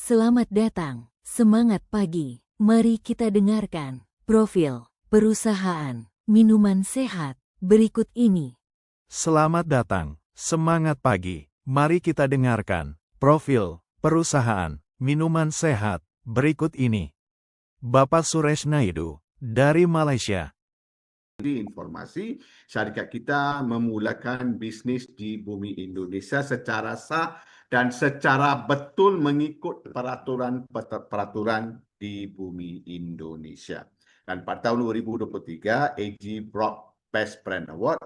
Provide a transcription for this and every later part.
Selamat datang, semangat pagi. Mari kita dengarkan profil perusahaan minuman sehat berikut ini. Selamat datang, semangat pagi. Mari kita dengarkan profil perusahaan minuman sehat berikut ini. Bapak Suresh Naidu dari Malaysia. Informasi syarikat kita memulakan bisnis di bumi Indonesia secara sah dan secara betul mengikut peraturan di bumi Indonesia. Dan pada tahun 2023, AG brought Best Brand Award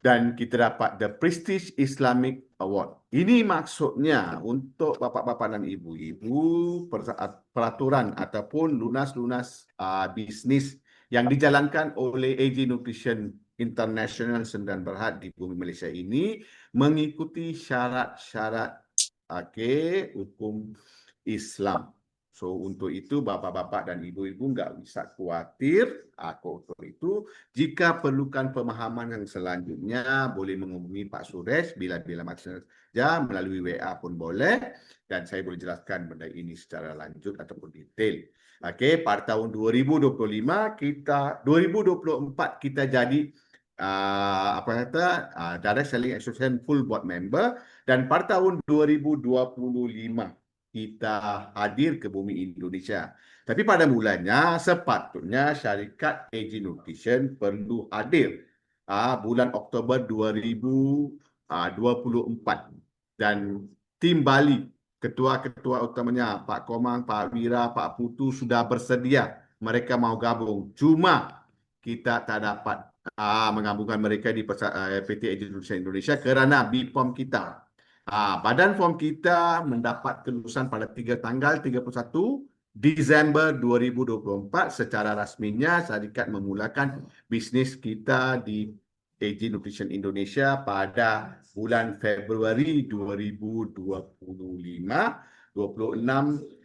dan kita dapat The Prestige Islamic Award. Ini maksudnya untuk bapak-bapak dan ibu-ibu peraturan ataupun lunas-lunas bisnis yang dijalankan oleh AG Nutrition International Sdn Bhd di bumi Malaysia ini mengikuti syarat-syarat hukum Islam. So untuk itu bapak-bapak dan ibu-ibu nggak bisa khawatir untuk itu. Jika perlukan pemahaman yang selanjutnya boleh menghubungi Pak Suresh bila-bila masa saja melalui WA pun boleh dan saya boleh jelaskan benda ini secara lanjut ataupun detail. Pada tahun 2024 kita jadi Direct Selling Association Full Board Member dan pada tahun 2025 kita hadir ke bumi Indonesia. Tapi pada mulanya sepatutnya syarikat AG Nutrition perlu hadir bulan Oktober 2024 dan tim Bali, ketua-ketua utamanya Pak Komang, Pak Wira, Pak Putu sudah bersedia. Mereka mau gabung. Cuma kita tak dapat menggabungkan mereka di PT AG Nutrition Indonesia kerana BPOM kita. Badan POM kita mendapat kelulusan pada tanggal 31 Disember 2024. Secara rasminya syarikat memulakan bisnis kita di AG Nutrition Indonesia pada bulan Februari 2025, 26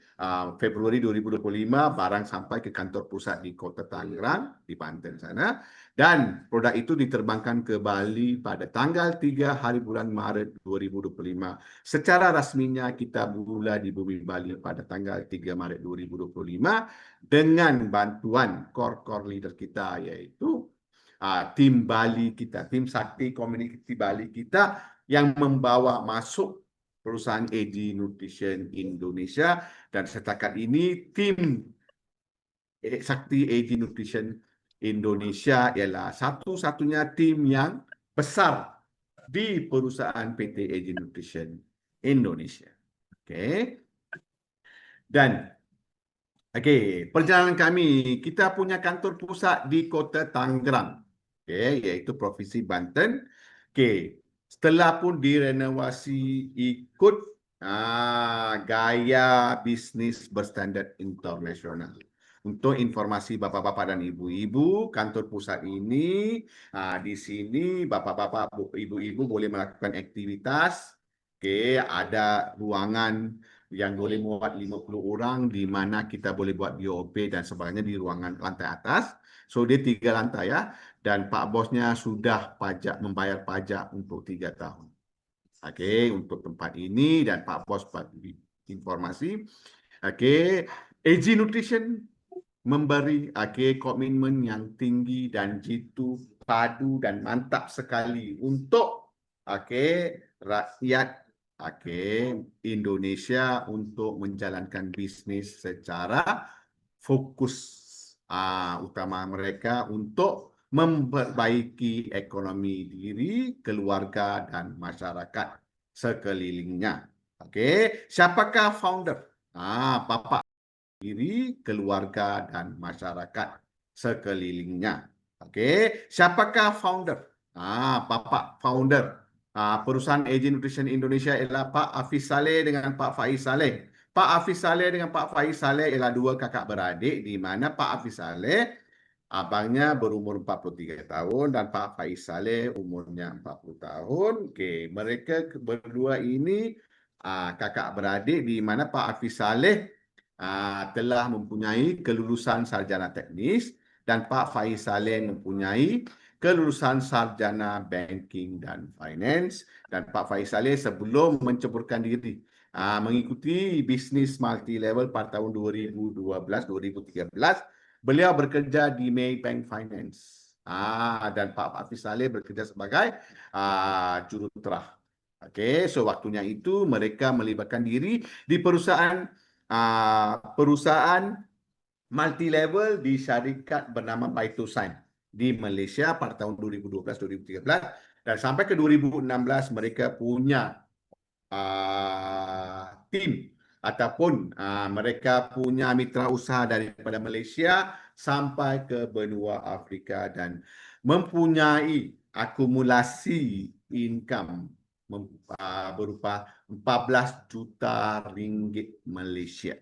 Februari 2025 barang sampai ke kantor pusat di Kota Tangerang di Banten sana dan produk itu diterbangkan ke Bali pada tanggal 3 hari bulan Maret 2025. Secara rasminya kita bermula di bumi Bali pada tanggal 3 Maret 2025 dengan bantuan core leader kita iaitu tim Bali kita, tim Sakti Community Bali kita yang membawa masuk perusahaan AG Nutrition Indonesia dan setakat ini tim Sakti AG Nutrition Indonesia ialah satu-satunya tim yang besar di perusahaan PT AG Nutrition Indonesia. Dan perjalanan kami, kita punya kantor pusat di Kota Tangerang, iaitu Provinsi Banten. Setelah pun direnovasi ikut gaya bisnis berstandard internasional. Untuk informasi bapak-bapak dan ibu-ibu, kantor pusat ini di sini bapak-bapak, ibu-ibu boleh melakukan aktivitas. Ada ruangan yang boleh muat 50 orang di mana kita boleh buat BOP dan sebagainya di ruangan lantai atas. So dia 3 lantai ya. Dan Pak Bosnya sudah membayar pajak untuk 3 tahun. Untuk tempat ini dan Pak Bos bagi informasi. AG Nutrition memberi komitmen yang tinggi dan jitu padu dan mantap sekali untuk rakyat Indonesia untuk menjalankan bisnis secara fokus. Utama mereka untuk memperbaiki ekonomi diri, keluarga dan masyarakat sekelilingnya. Siapakah founder? Bapak diri, keluarga dan masyarakat sekelilingnya. Siapakah founder? Bapak founder perusahaan AG Nutrition Indonesia ialah Pak Hafiz Saleh dengan Pak Faiz Saleh. Pak Hafiz Saleh dengan Pak Faiz Saleh ialah 2 kakak beradik di mana Pak Hafiz Saleh abangnya berumur 43 tahun dan Pak Faiz Saleh umurnya 40 tahun. Mereka berdua ini kakak beradik di mana Pak Hafiz Saleh telah mempunyai kelulusan sarjana teknis dan Pak Faiz Saleh mempunyai kelulusan sarjana banking dan finance dan Pak Faiz Saleh sebelum menceburkan diri mengikuti bisnis multi-level pada tahun 2012-2013. Beliau bekerja di Maybank Finance. Dan Pak Hafiz Saleh bekerja sebagai juruterah. Okey, so waktunya itu mereka melibatkan diri di perusahaan multi-level di syarikat bernama Baitosan di Malaysia pada tahun 2012-2013 dan sampai ke 2016 mereka punya tim ataupun mereka punya mitra usaha daripada Malaysia sampai ke benua Afrika dan mempunyai akumulasi income berupa 14 juta ringgit Malaysia.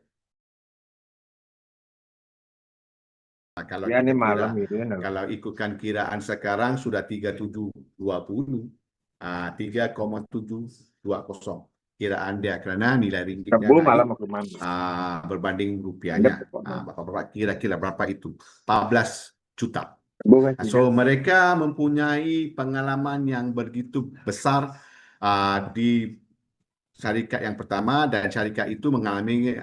Kalau Ya, kita ini kira, malam itu ya. kalau ikutkan kiraan sekarang sudah 3720, 3,720 kiraan dia kerana nilai ringgitnya Rebu malam naik aku mandi. berbanding Anda rupiahnya. pokoknya. Bapak-bapak kira-kira berapa itu? 14 juta. Rebu kan So mereka mempunyai pengalaman yang begitu besar di syarikat yang pertama dan syarikat itu mengalami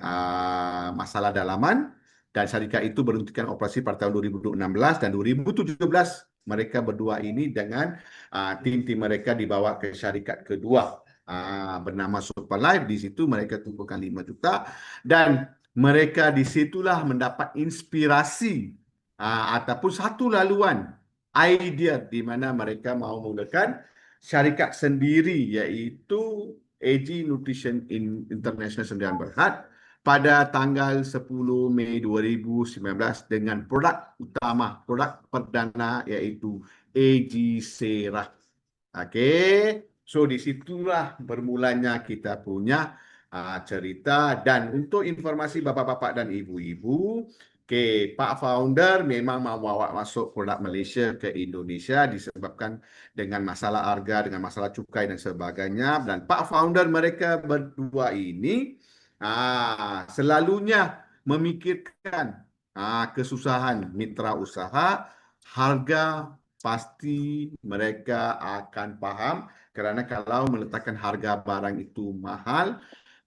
masalah dalaman dan syarikat itu berhentikan operasi pada tahun 2016 dan 2017 mereka berdua ini dengan tim-tim mereka dibawa ke syarikat kedua bernama Superlife. Di situ mereka kumpulkan 5 juta dan mereka di situlah mendapat inspirasi ataupun satu laluan idea di mana mereka mahu mulakan syarikat sendiri iaitu AG Nutrition International Sdn Bhd pada tanggal 10 Mei 2019 dengan produk utama, produk perdana iaitu AG Serah. Okey, so di situlah bermulanya kita punya cerita dan untuk informasi bapa-bapa dan ibu-ibu, Pak Founder memang mahu bawa masuk produk Malaysia ke Indonesia disebabkan dengan masalah harga, dengan masalah cukai dan sebagainya. Dan Pak Founder mereka berdua ini selalunya memikirkan kesusahan mitra usaha, harga pasti mereka akan faham kerana kalau meletakkan harga barang itu mahal,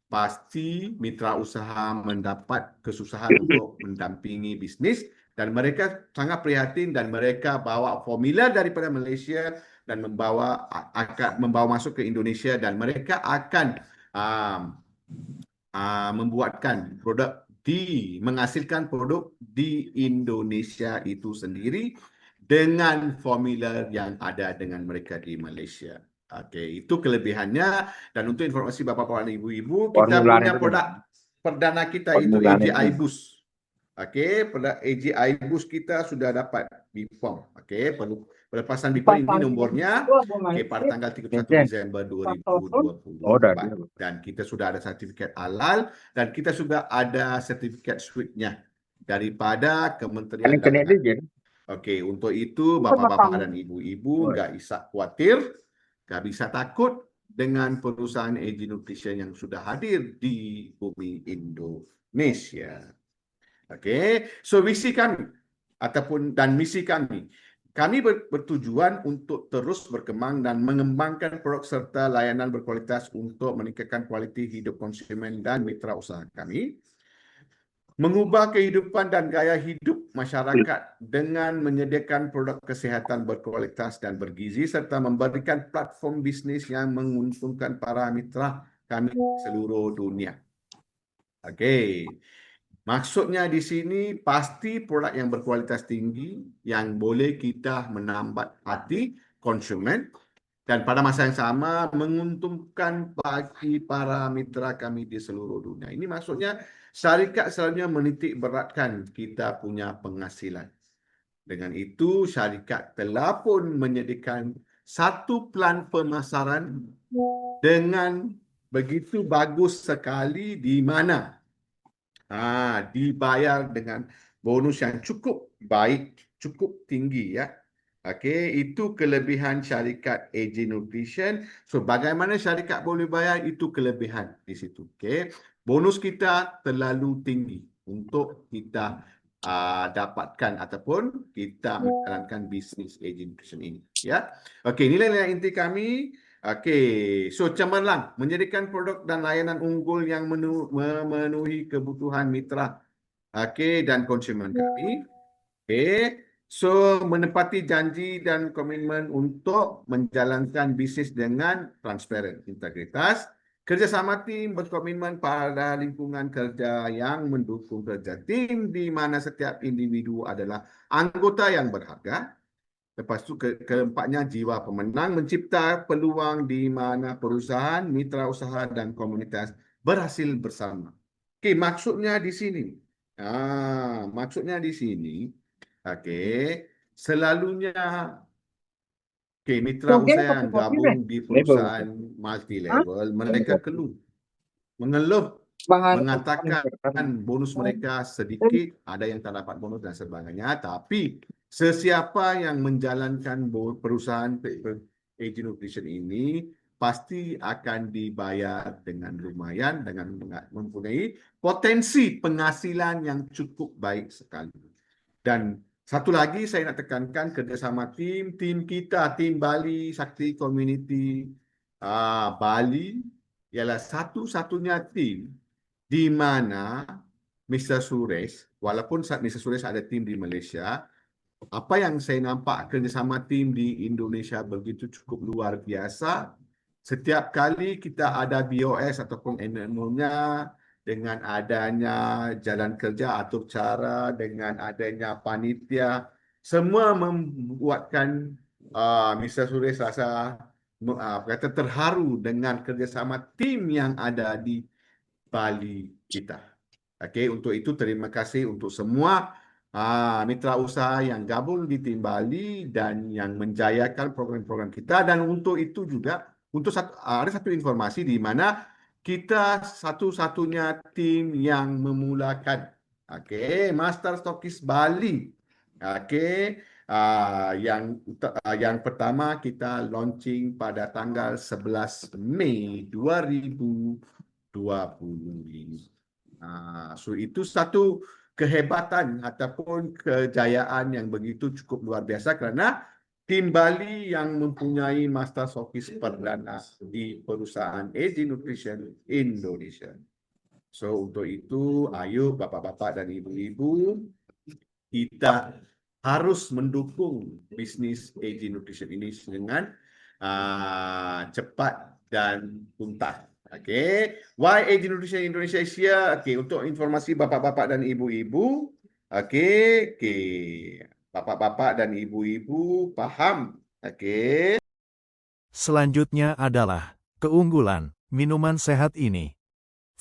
pasti mitra usaha mendapat kesusahan untuk mendampingi bisnis dan mereka sangat prihatin dan mereka bawa formula daripada Malaysia dan akan membawa masuk ke Indonesia dan mereka akan membuatkan menghasilkan produk di Indonesia itu sendiri dengan formula yang ada dengan mereka di Malaysia. Okey, itu kelebihannya dan untuk informasi bapa-bapa dan ibu-ibu, kita punya produk perdana kita itu AGI Boost. Okey, produk AGI Boost kita sudah dapat BPOM. Okey, pelepasan BPOM ini nombornya pada tanggal 31 Disember 2024 dan kita sudah ada sertifikat halal dan kita sudah ada sertifikat suite-nya daripada Kementerian Dagangan. Okey, untuk itu bapa-bapa dan ibu-ibu enggak isap khawatir, enggak bisa takut dengan perusahaan AG Nutrition yang sudah hadir di bumi Indonesia. Okey, so visi kami dan misi kami bertujuan untuk terus berkembang dan mengembangkan produk serta layanan berkualitas untuk meningkatkan kualiti hidup konsumen dan mitra usaha kami, mengubah kehidupan dan gaya hidup masyarakat dengan menyediakan produk kesihatan berkualitas dan bergizi serta memberikan platform bisnis yang menguntungkan para mitra kami seluruh dunia. Okey. Maksudnya di sini pasti produk yang berkualitas tinggi yang boleh kita menambat hati konsumen dan pada masa yang sama menguntungkan bagi para mitra kami di seluruh dunia. Ini maksudnya syarikat selalunya menitik beratkan kita punya penghasilan. Dengan itu syarikat telah pun menyediakan satu plan pemasaran dengan begitu bagus sekali di mana dibayar dengan bonus yang cukup baik, cukup tinggi ya. Okey, itu kelebihan syarikat AG Nutrition. So bagaimana syarikat boleh bayar itu kelebihan di situ. Okey. Bonus kita terlalu tinggi untuk kita dapatkan ataupun kita menjalankan bisnis AG Nutrition ini ya. Okey, nilai-nilai inti kami Okey, so cemerlang menjadikan produk dan layanan unggul yang memenuhi kebutuhan mitra dan konsumen kami. Okey, so menepati janji dan komitmen untuk menjalankan bisnes dengan transparan, integritas, kerjasama tim berkomitmen pada lingkungan kerja yang mendukung kerja tim di mana setiap individu adalah anggota yang berharga. Lepas tu keempatnya jiwa pemenang mencipta peluang di mana perusahaan, mitra usaha dan komunitas berhasil bersama. Okey, maksudnya di sini. Maksudnya di sini, okey, selalunya mitra Oke, usaha pakai yang kopi deh. gabung di Level. perusahaan multi Hah? level, mereka mengeluh, Bahas mengatakan bonus mereka sedikit, ada yang tak dapat bonus dan sebagainya. Tapi sesiapa yang menjalankan perusahaan agent nutrition ini pasti akan dibayar dengan lumayan, dengan mempunyai potensi penghasilan yang cukup baik sekali. Dan satu lagi saya nak tekankan kerjasama tim kita, tim Bali Sakti Community Bali ialah satu-satunya tim di mana Mr. Suresh, walaupun Mr. Suresh ada tim di Malaysia, apa yang saya nampak kerjasama tim di Indonesia begitu cukup luar biasa. Setiap kali kita ada BOS ataupun NMO-nya, dengan adanya jalan kerja atur cara, dengan adanya panitia, semua membuatkan Mr. Suresh rasa kata terharu dengan kerjasama tim yang ada di Bali kita. Okey, untuk itu terima kasih untuk semua mitra usaha yang gabung di tim Bali dan yang menjayakan program-program kita. Dan untuk itu juga ada satu informasi di mana kita satu-satunya tim yang memulakan Master Stockist Bali. Yang pertama kita launching pada tanggal 11 Mei 2020 ini. So itu satu kehebatan ataupun kejayaan yang begitu cukup luar biasa kerana tim Bali yang mempunyai Master Stockist perdana di perusahaan AG Nutrition Indonesia. So untuk itu, ayo bapak-bapak dan ibu-ibu, kita harus mendukung bisnis AG Nutrition ini dengan cepat dan tuntas. Okey, why AG Nutrition Indonesia Asia? Okey, untuk informasi bapak-bapak dan ibu-ibu, okey, bapak-bapak dan ibu-ibu faham? Okey. Selanjutnya adalah keunggulan minuman sehat ini.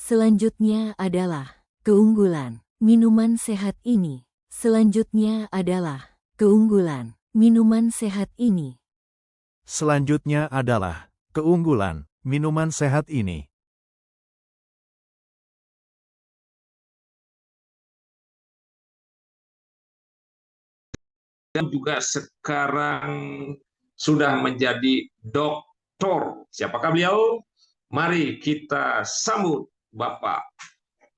Selanjutnya adalah keunggulan minuman sehat ini. Selanjutnya adalah keunggulan minuman sehat ini. Selanjutnya adalah keunggulan minuman sehat ini. Dan juga sekarang sudah menjadi doktor. Siapakah beliau? Mari kita sambut Bapak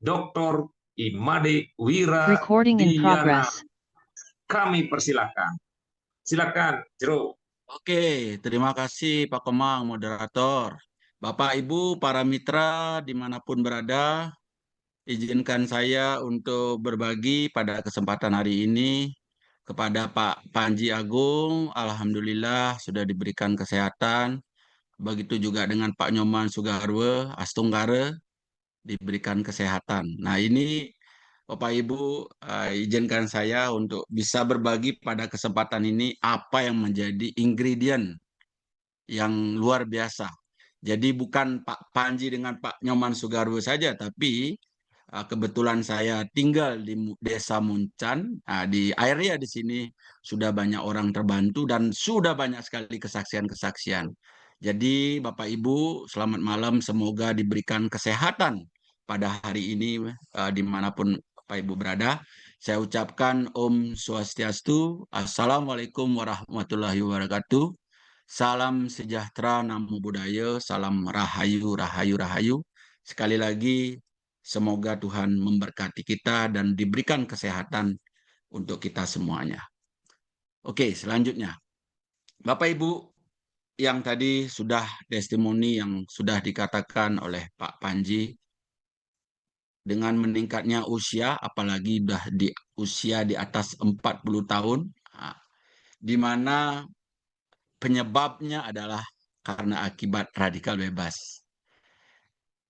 Dr. Imade Wira Diana. Kami persilakan. Silakan, Jero. Oke, terima kasih Pak Komang, moderator. Bapak, Ibu, para mitra dimanapun berada, izinkan saya untuk berbagi pada kesempatan hari ini kepada Pak Panji Agung. Alhamdulillah sudah diberikan kesehatan. Begitu juga dengan Pak Nyoman Sugarwe, Astunggara, diberikan kesehatan. Nah ini Bapak Ibu, izinkan saya untuk bisa berbagi pada kesempatan ini apa yang menjadi ingredient yang luar biasa. Jadi bukan Pak Panji dengan Pak Nyoman Sugarwo saja, tapi kebetulan saya tinggal di Desa Muncan, di area di sini sudah banyak orang terbantu dan sudah banyak sekali kesaksian-kesaksian. Jadi Bapak Ibu, selamat malam, semoga diberikan kesehatan pada hari ini dimanapun Bapak Ibu berada. Saya ucapkan Om Swastiastu, Assalamualaikum warahmatullahi wabarakatuh. Salam sejahtera, namo buddhaya, salam rahayu, rahayu, rahayu. Sekali lagi, semoga Tuhan memberkati kita dan diberikan kesehatan untuk kita semuanya. Oke, selanjutnya. Bapak Ibu, yang tadi sudah testimoni yang sudah dikatakan oleh Pak Panji, dengan meningkatnya usia, apalagi sudah di usia di atas 40 tahun, di mana penyebabnya adalah karena akibat radikal bebas.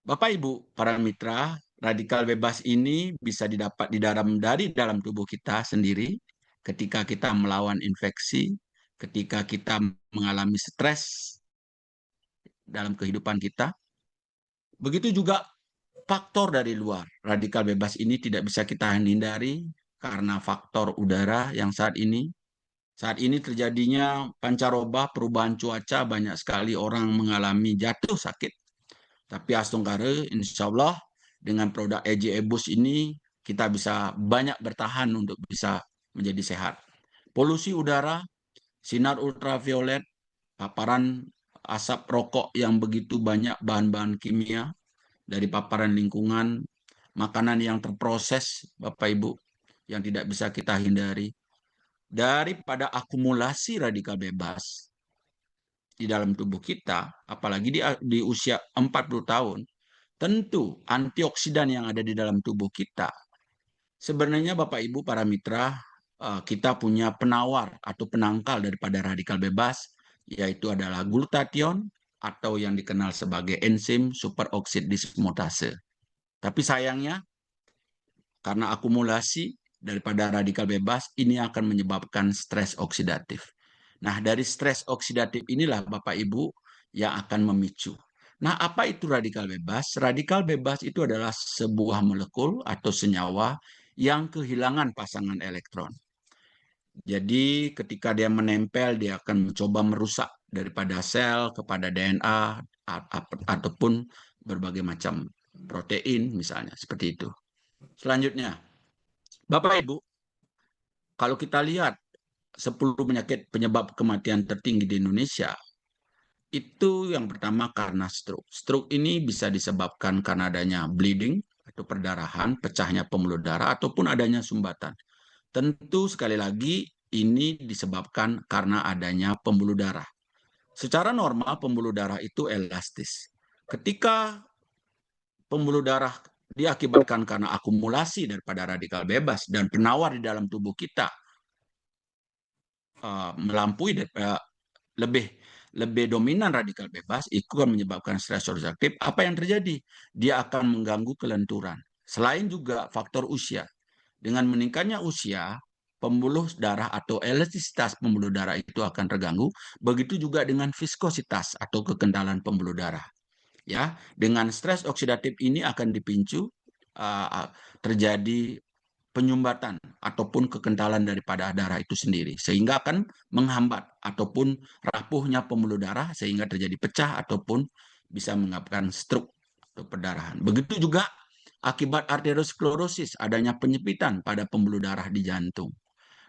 Bapak Ibu, para mitra, radikal bebas ini bisa didapat dari dalam tubuh kita sendiri ketika kita melawan infeksi, ketika kita mengalami stres dalam kehidupan kita. Begitu juga faktor dari luar. Radikal bebas ini tidak bisa kita hindari karena faktor udara yang saat ini terjadinya pancaroba, perubahan cuaca, banyak sekali orang mengalami jatuh sakit. Tapi astungkare, insya Allah dengan produk EJ Ebus ini kita bisa banyak bertahan untuk bisa menjadi sehat. Polusi udara, sinar ultraviolet, paparan asap rokok yang begitu banyak bahan-bahan kimia dari paparan lingkungan, makanan yang terproses, Bapak Ibu, yang tidak bisa kita hindari. Daripada akumulasi radikal bebas di dalam tubuh kita, apalagi di usia 40 tahun, tentu antioksidan yang ada di dalam tubuh kita. Sebenarnya Bapak Ibu para mitra, kita punya penawar atau penangkal daripada radikal bebas, yaitu adalah glutathione atau yang dikenal sebagai enzim superoksid dismutase. Tapi sayangnya, karena akumulasi daripada radikal bebas, ini akan menyebabkan stres oksidatif. Nah, dari stres oksidatif inilah Bapak Ibu yang akan memicu. Nah, apa itu radikal bebas? Radikal bebas itu adalah sebuah molekul atau senyawa yang kehilangan pasangan elektron. Jadi ketika dia menempel, dia akan mencoba merusak daripada sel kepada DNA ataupun berbagai macam protein misalnya, seperti itu. Selanjutnya, Bapak Ibu, kalau kita lihat 10 penyakit penyebab kematian tertinggi di Indonesia, itu yang pertama karena stroke. Stroke ini bisa disebabkan karena adanya bleeding atau perdarahan, pecahnya pembuluh darah, ataupun adanya sumbatan. Tentu sekali lagi ini disebabkan karena adanya pembuluh darah. Secara normal pembuluh darah itu elastis. Ketika pembuluh darah diakibatkan karena akumulasi daripada radikal bebas dan penawar di dalam tubuh kita melampaui lebih dominan radikal bebas, itu akan menyebabkan stres oksidatif. Apa yang terjadi? Dia akan mengganggu kelenturan. Selain juga faktor usia. Dengan meningkatnya usia, pembuluh darah atau elastisitas pembuluh darah itu akan terganggu. Begitu juga dengan viskositas atau kekentalan pembuluh darah. Ya, dengan stres oksidatif ini akan dipicu terjadi penyumbatan ataupun kekentalan daripada darah itu sendiri, sehingga akan menghambat ataupun rapuhnya pembuluh darah sehingga terjadi pecah ataupun bisa menyebabkan stroke atau perdarahan. Begitu juga akibat arteriosklerosis, adanya penyempitan pada pembuluh darah di jantung.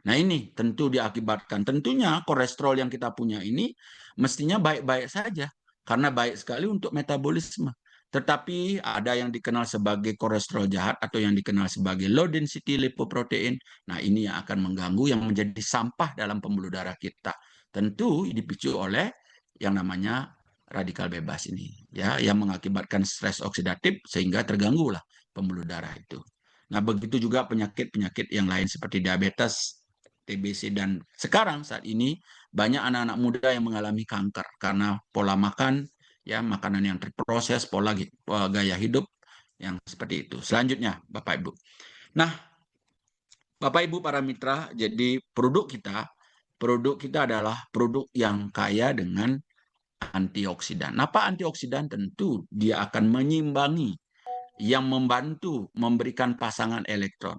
Nah, ini tentu diakibatkan, tentunya kolesterol yang kita punya ini mestinya baik-baik saja karena baik sekali untuk metabolisme. Tetapi ada yang dikenal sebagai kolesterol jahat atau yang dikenal sebagai low density lipoprotein. Nah, ini yang akan mengganggu, yang menjadi sampah dalam pembuluh darah kita. Tentu dipicu oleh yang namanya radikal bebas ini, ya, yang mengakibatkan stres oksidatif sehingga terganggulah pembuluh darah itu. Nah, begitu juga penyakit-penyakit yang lain seperti diabetes, TBC, dan sekarang saat ini banyak anak-anak muda yang mengalami kanker karena pola makan, ya, makanan yang terproses, pola gaya hidup yang seperti itu. Selanjutnya, Bapak Ibu. Nah, Bapak Ibu para mitra, jadi produk kita adalah produk yang kaya dengan antioksidan. Apa antioksidan? Tentu dia akan menyimbangi, yang membantu memberikan pasangan elektron,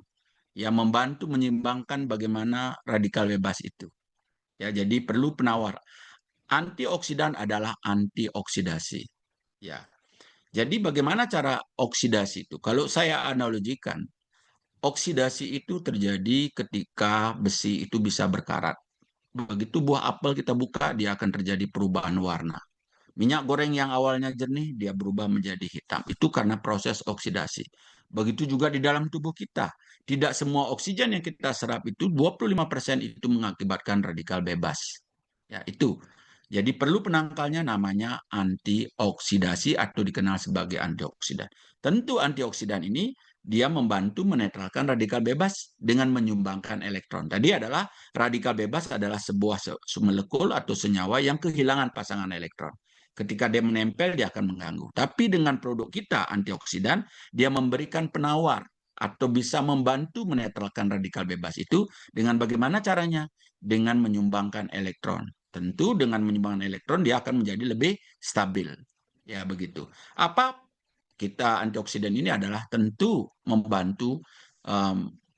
yang membantu menyimbangkan bagaimana radikal bebas itu. Ya, jadi perlu penawar. Antioksidan adalah antioksidasi. Ya. Jadi bagaimana cara oksidasi itu? Kalau saya analogikan, oksidasi itu terjadi ketika besi itu bisa berkarat. Begitu buah apel kita buka, dia akan terjadi perubahan warna. Minyak goreng yang awalnya jernih, dia berubah menjadi hitam. Itu karena proses oksidasi. Begitu juga di dalam tubuh kita. Tidak semua oksigen yang kita serap itu, 25% itu mengakibatkan radikal bebas. Ya, itu. Jadi perlu penangkalnya namanya antioksidasi atau dikenal sebagai antioksidan. Tentu antioksidan ini dia membantu menetralkan radikal bebas dengan menyumbangkan elektron. Tadi adalah radikal bebas adalah sebuah molekul atau senyawa yang kehilangan pasangan elektron. Ketika dia menempel, dia akan mengganggu. Tapi dengan produk kita, antioksidan, dia memberikan penawar atau bisa membantu menetralkan radikal bebas itu dengan bagaimana caranya? Dengan menyumbangkan elektron. Tentu dengan menyumbangkan elektron, dia akan menjadi lebih stabil. Ya, begitu. Apa kita antioksidan ini adalah tentu membantu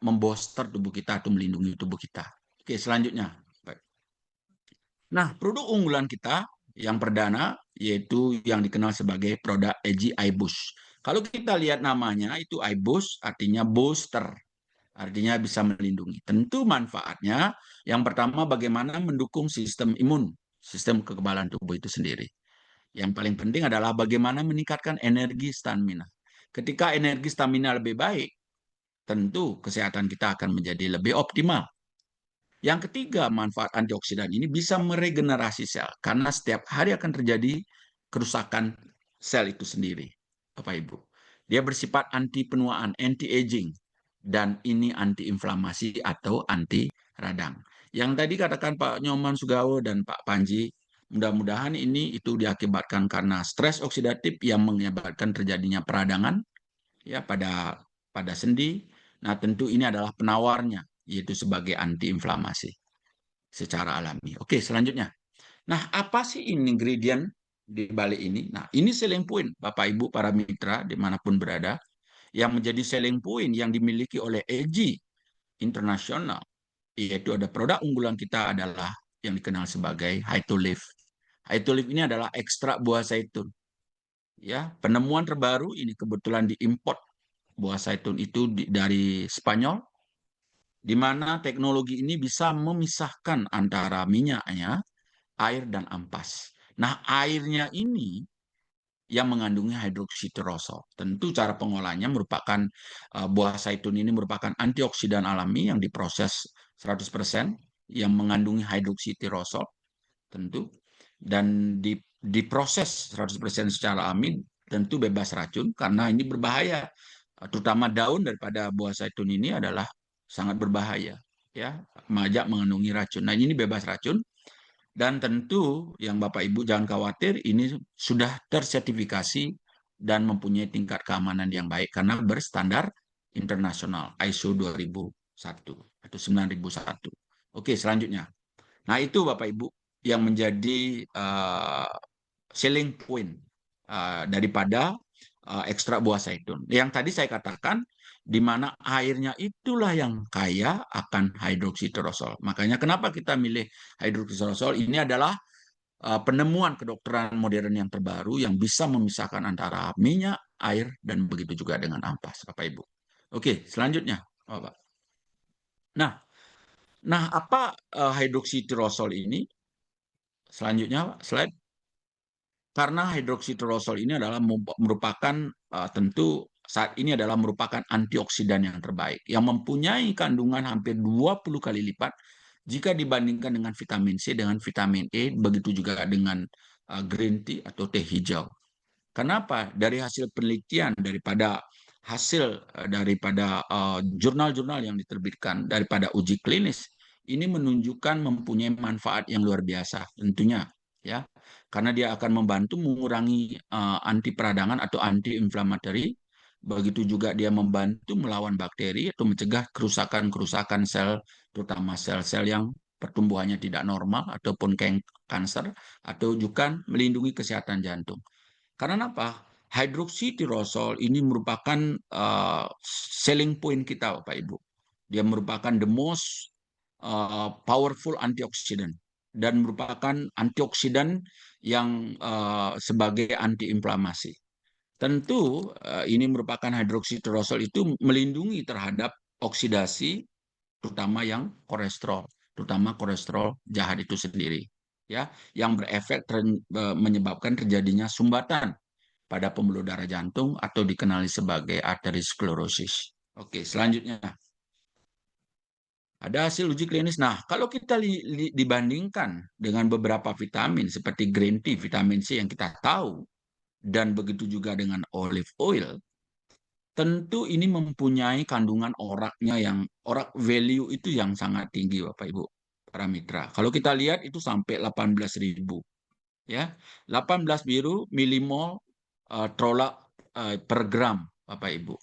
membolster tubuh kita atau melindungi tubuh kita. Oke, selanjutnya. Nah, produk unggulan kita yang perdana yaitu yang dikenal sebagai produk AG iBoost. Kalau kita lihat namanya itu iBoost artinya booster, artinya bisa melindungi. Tentu manfaatnya yang pertama bagaimana mendukung sistem imun, sistem kekebalan tubuh itu sendiri. Yang paling penting adalah bagaimana meningkatkan energi stamina. Ketika energi stamina lebih baik, tentu kesehatan kita akan menjadi lebih optimal. Yang ketiga, manfaat antioksidan ini bisa meregenerasi sel karena setiap hari akan terjadi kerusakan sel itu sendiri, Bapak Ibu. Dia bersifat anti penuaan, anti aging, dan ini anti inflamasi atau anti radang. Yang tadi katakan Pak Nyoman Sugawo dan Pak Panji, mudah-mudahan ini itu diakibatkan karena stres oksidatif yang mengakibatkan terjadinya peradangan ya pada sendi. Nah, tentu ini adalah penawarnya yaitu sebagai antiinflamasi secara alami. Oke, selanjutnya. Nah, apa sih ingredient di balik ini? Nah, ini selling point Bapak Ibu para mitra dimanapun berada yang menjadi selling point yang dimiliki oleh AG Internasional, yaitu ada produk unggulan kita adalah yang dikenal sebagai Hytolif. Hytolif ini adalah ekstrak buah zaitun. Ya, penemuan terbaru ini kebetulan diimport buah zaitun itu dari Spanyol, di mana teknologi ini bisa memisahkan antara minyaknya, air, dan ampas. Nah, airnya ini yang mengandungi hidroksitirosol. Tentu cara pengolahannya merupakan buah zaitun ini merupakan antioksidan alami yang diproses 100% yang mengandungi hidroksitirosol tentu dan diproses 100% secara alami tentu bebas racun karena ini berbahaya. Terutama daun daripada buah zaitun ini adalah sangat berbahaya ya, majak mengandungi racun. Nah, ini bebas racun. Dan tentu yang Bapak Ibu jangan khawatir, ini sudah tersertifikasi dan mempunyai tingkat keamanan yang baik karena berstandar internasional ISO 2001 atau 9001. Oke, selanjutnya. Nah, itu Bapak Ibu yang menjadi selling point daripada ekstrak buah zaitun. Yang tadi saya katakan di mana airnya itulah yang kaya akan hidroksitirosol. Makanya kenapa kita milih hidroksitirosol? Ini adalah penemuan kedokteran modern yang terbaru yang bisa memisahkan antara minyak, air, dan begitu juga dengan ampas, Bapak Ibu. Oke, selanjutnya, Bapak. Nah, apa hidroksitirosol ini? Selanjutnya, slide. Karena hidroksitirosol ini adalah merupakan tentu saat ini adalah merupakan antioksidan yang terbaik yang mempunyai kandungan hampir 20 kali lipat jika dibandingkan dengan vitamin C dengan vitamin E, begitu juga dengan green tea atau teh hijau. Kenapa? Dari hasil penelitian daripada jurnal-jurnal yang diterbitkan daripada uji klinis ini menunjukkan mempunyai manfaat yang luar biasa tentunya ya karena dia akan membantu mengurangi anti peradangan atau anti inflammatory, begitu juga dia membantu melawan bakteri atau mencegah kerusakan sel terutama sel-sel yang pertumbuhannya tidak normal ataupun kanker atau juga melindungi kesehatan jantung. Karena apa? Hidroksitirosol ini merupakan selling point kita, Bapak Ibu. Dia merupakan the most powerful antioxidant dan merupakan antioksidan yang sebagai antiinflamasi. Tentu ini merupakan hidroksitirosol itu melindungi terhadap oksidasi, terutama yang terutama kolesterol jahat itu sendiri, ya, yang berefek menyebabkan terjadinya sumbatan pada pembuluh darah jantung atau dikenali sebagai arteriosklerosis. Oke, selanjutnya. Ada hasil uji klinis. Nah, kalau kita dibandingkan dengan beberapa vitamin seperti green tea, vitamin C yang kita tahu, dan begitu juga dengan olive oil, tentu ini mempunyai kandungan oraknya yang orak value itu yang sangat tinggi, Bapak Ibu, para mitra. Kalau kita lihat itu sampai 18.000, ya, 18 milimol trolak per gram, Bapak Ibu.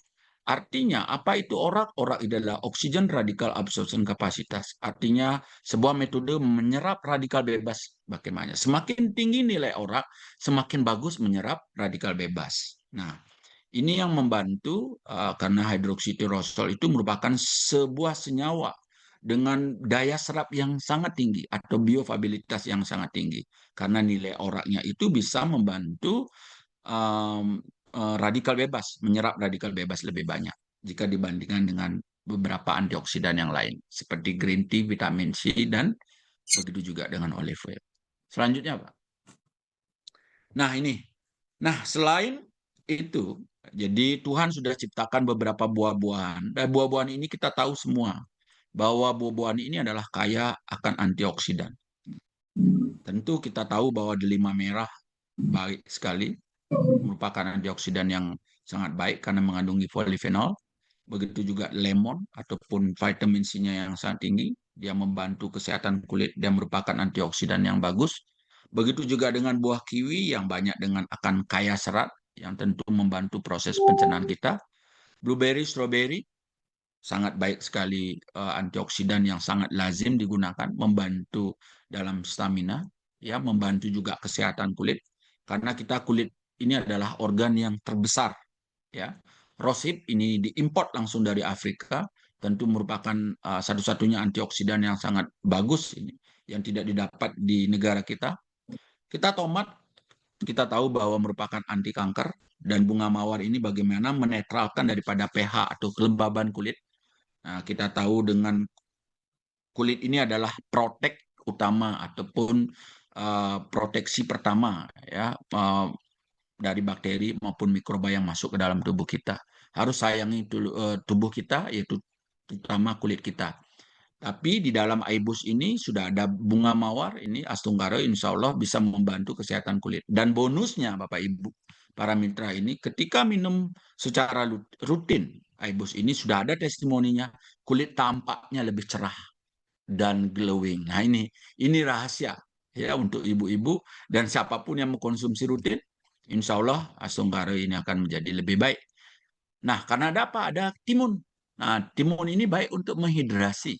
Artinya apa itu orak? Orak adalah oksigen radikal absorption kapasitas. Artinya sebuah metode menyerap radikal bebas. Bagaimana? Semakin tinggi nilai orak, semakin bagus menyerap radikal bebas. Nah, ini yang membantu karena hidroksitirosol itu merupakan sebuah senyawa dengan daya serap yang sangat tinggi atau biofabilitas yang sangat tinggi. Karena nilai oraknya itu bisa membantu radikal bebas, menyerap radikal bebas lebih banyak jika dibandingkan dengan beberapa antioksidan yang lain seperti green tea, vitamin C, dan begitu juga dengan olive oil. Selanjutnya, Pak. Nah, ini. Nah, selain itu, jadi Tuhan sudah ciptakan beberapa buah-buahan. Dan buah-buahan ini kita tahu semua bahwa buah-buahan ini adalah kaya akan antioksidan. Tentu kita tahu bahwa delima merah baik sekali, merupakan antioksidan yang sangat baik karena mengandungi polifenol. Begitu juga lemon ataupun vitamin C-nya yang sangat tinggi, dia membantu kesehatan kulit, dia merupakan antioksidan yang bagus. Begitu juga dengan buah kiwi yang banyak dengan akan kaya serat, yang tentu membantu proses pencernaan kita. Blueberry, strawberry, sangat baik sekali, antioksidan yang sangat lazim digunakan, membantu dalam stamina, ya, membantu juga kesehatan kulit, karena kita kulit ini adalah organ yang terbesar, ya. Rosehip ini diimpor langsung dari Afrika, tentu merupakan satu-satunya antioksidan yang sangat bagus ini, yang tidak didapat di negara kita. Kita tomat, kita tahu bahwa merupakan anti kanker, dan bunga mawar ini bagaimana menetralkan daripada pH atau kelembaban kulit. Nah, kita tahu dengan kulit ini adalah protek utama ataupun proteksi pertama, ya, dari bakteri maupun mikroba yang masuk ke dalam tubuh kita. Harus sayangi tubuh kita, yaitu terutama kulit kita. Tapi di dalam Aibus ini sudah ada bunga mawar, ini Astunggara, insya Allah bisa membantu kesehatan kulit. Dan bonusnya Bapak Ibu, para mitra ini, ketika minum secara rutin Aibus ini sudah ada testimoninya, kulit tampaknya lebih cerah dan glowing. Nah, ini rahasia ya untuk ibu-ibu dan siapapun yang mengkonsumsi rutin, insya Allah Astunggara ini akan menjadi lebih baik. Nah, karena ada apa? Ada timun. Nah, timun ini baik untuk menghidrasi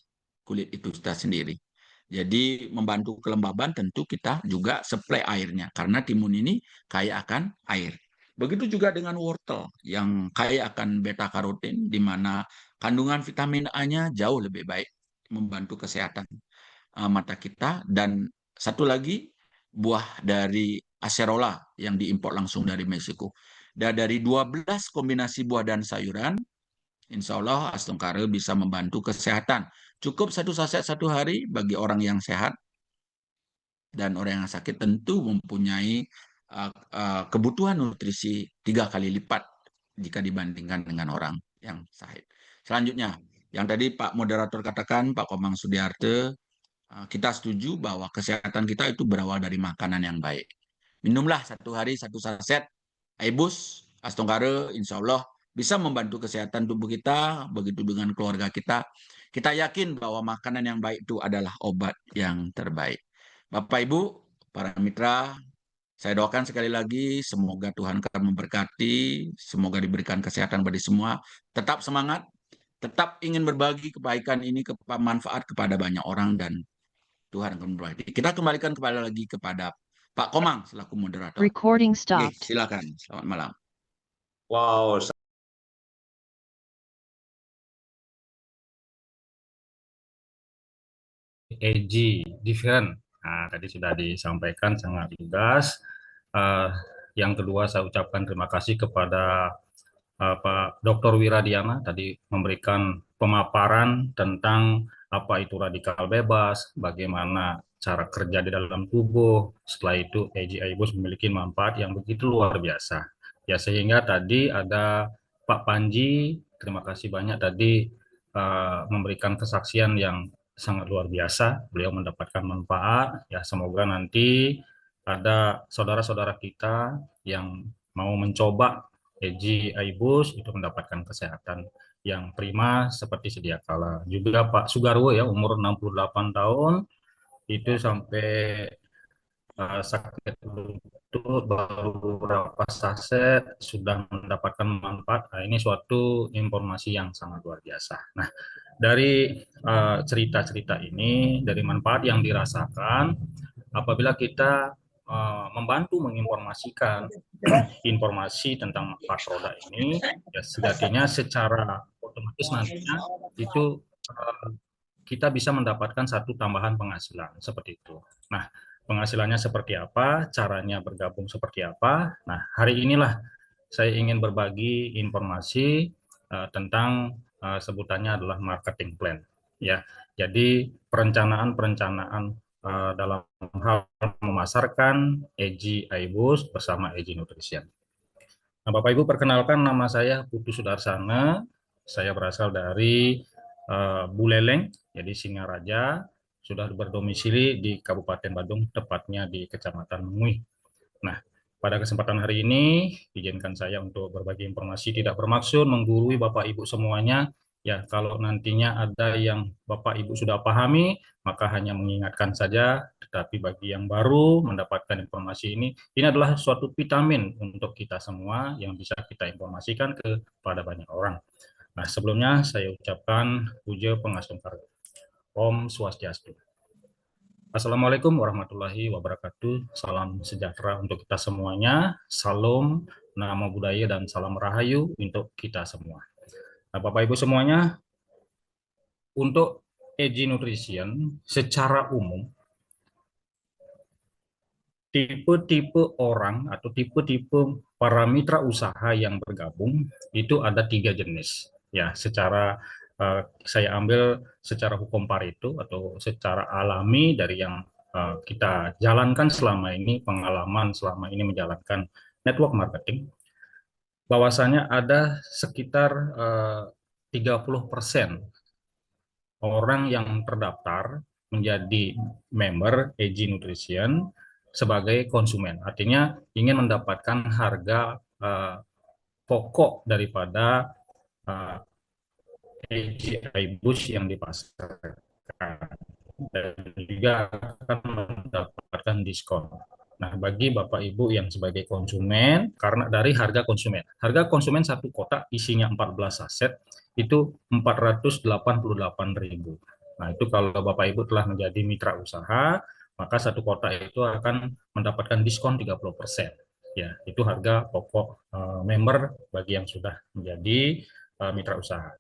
kulit itu kita sendiri. Jadi membantu kelembaban, tentu kita juga supply airnya karena timun ini kaya akan air. Begitu juga dengan wortel yang kaya akan beta karotin, di mana kandungan vitamin A-nya jauh lebih baik, membantu kesehatan mata kita. Dan satu lagi, buah dari acerola yang diimpor langsung dari Meksiko. Dan dari 12 kombinasi buah dan sayuran, insya Allah Astunggara bisa membantu kesehatan. Cukup satu saset satu hari bagi orang yang sehat, dan orang yang sakit tentu mempunyai kebutuhan nutrisi 3 kali lipat jika dibandingkan dengan orang yang sakit. Selanjutnya, yang tadi Pak Moderator katakan, Pak Komang Sudiarte, kita setuju bahwa kesehatan kita itu berawal dari makanan yang baik. Minumlah satu hari satu saset Aibus Astunggara, insya Allah bisa membantu kesehatan tubuh kita, begitu dengan keluarga kita. Kita yakin bahwa makanan yang baik itu adalah obat yang terbaik. Bapak Ibu, para mitra, saya doakan sekali lagi semoga Tuhan akan memberkati, semoga diberikan kesehatan bagi semua. Tetap semangat, tetap ingin berbagi kebaikan ini, manfaat kepada banyak orang, dan Tuhan akan memberkati. Kita kembalikan kembali lagi kepada Pak Komang selaku moderator. Recording stopped. Silakan. Selamat malam. Wow, EG different. Nah, tadi sudah disampaikan sangat lugas. Yang kedua, saya ucapkan terima kasih kepada Pak Dr. Wiradiana tadi memberikan pemaparan tentang apa itu radikal bebas, bagaimana cara kerja di dalam tubuh. Setelah itu, EG Aibus memiliki manfaat yang begitu luar biasa. Ya, sehingga tadi ada Pak Panji, terima kasih banyak tadi memberikan kesaksian yang sangat luar biasa. Beliau mendapatkan manfaat. Ya, semoga nanti ada saudara-saudara kita yang mau mencoba EJ Aibus itu mendapatkan kesehatan yang prima seperti sedia kala. Juga Pak Sugarwo ya, umur 68 tahun itu sampai sakit lutut baru beberapa saset sudah mendapatkan manfaat. Nah, ini suatu informasi yang sangat luar biasa. Nah, dari cerita-cerita ini, dari manfaat yang dirasakan, apabila kita membantu menginformasikan informasi tentang manfaat produk ini, ya sejatinya secara otomatis nantinya itu kita bisa mendapatkan satu tambahan penghasilan seperti itu. Nah, penghasilannya seperti apa, caranya bergabung seperti apa. Nah, hari inilah saya ingin berbagi informasi tentang sebutannya adalah marketing plan. Ya, jadi perencanaan-perencanaan dalam hal memasarkan EJ Aibus bersama EJ Nutrition. Nah, Bapak Ibu, perkenalkan nama saya Putu Sudarsana. Saya berasal dari Buleleng, jadi Singaraja, sudah berdomisili di Kabupaten Badung, tepatnya di Kecamatan Mui. Nah, pada kesempatan hari ini, izinkan saya untuk berbagi informasi, tidak bermaksud menggurui Bapak Ibu semuanya. Ya, kalau nantinya ada yang Bapak Ibu sudah pahami, maka hanya mengingatkan saja. Tetapi bagi yang baru mendapatkan informasi ini adalah suatu vitamin untuk kita semua yang bisa kita informasikan kepada banyak orang. Nah, sebelumnya saya ucapkan puja pangasungkara. Om Swastiastu. Assalamualaikum warahmatullahi wabarakatuh. Salam sejahtera untuk kita semuanya. Salam, namo budaya, dan salam rahayu untuk kita semua. Nah, Bapak Ibu semuanya, untuk EJ Nutrition secara umum, tipe-tipe orang atau tipe-tipe para mitra usaha yang bergabung itu ada 3 jenis. Ya, secara saya ambil secara hukum Pareto atau secara alami dari yang kita jalankan selama ini, pengalaman selama ini menjalankan network marketing, bahwasanya ada sekitar 30% orang yang terdaftar menjadi member EJ Nutrition sebagai konsumen. Artinya ingin mendapatkan harga pokok daripada EJ Aibus yang dipasarkan. Dan juga akan mendapatkan diskon. Nah, bagi Bapak Ibu yang sebagai konsumen, karena dari harga konsumen satu kotak isinya 14 saset, itu 488.000. Nah, itu kalau Bapak Ibu telah menjadi mitra usaha, maka satu kotak itu akan mendapatkan diskon 30%. Ya, itu harga pokok member bagi yang sudah menjadi mitra usaha.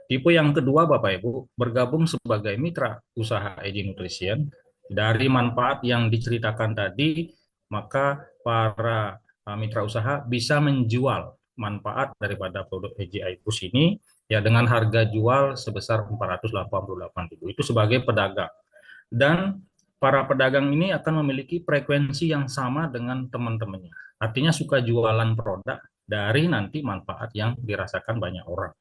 Tipe yang kedua, Bapak Ibu, bergabung sebagai mitra usaha EJ Nutrition. Dari manfaat yang diceritakan tadi, maka para mitra usaha bisa menjual manfaat daripada produk EJ Aibus ini ya dengan harga jual sebesar 488.000 itu sebagai pedagang. Dan para pedagang ini akan memiliki frekuensi yang sama dengan teman-temannya. Artinya suka jualan produk dari nanti manfaat yang dirasakan banyak orang.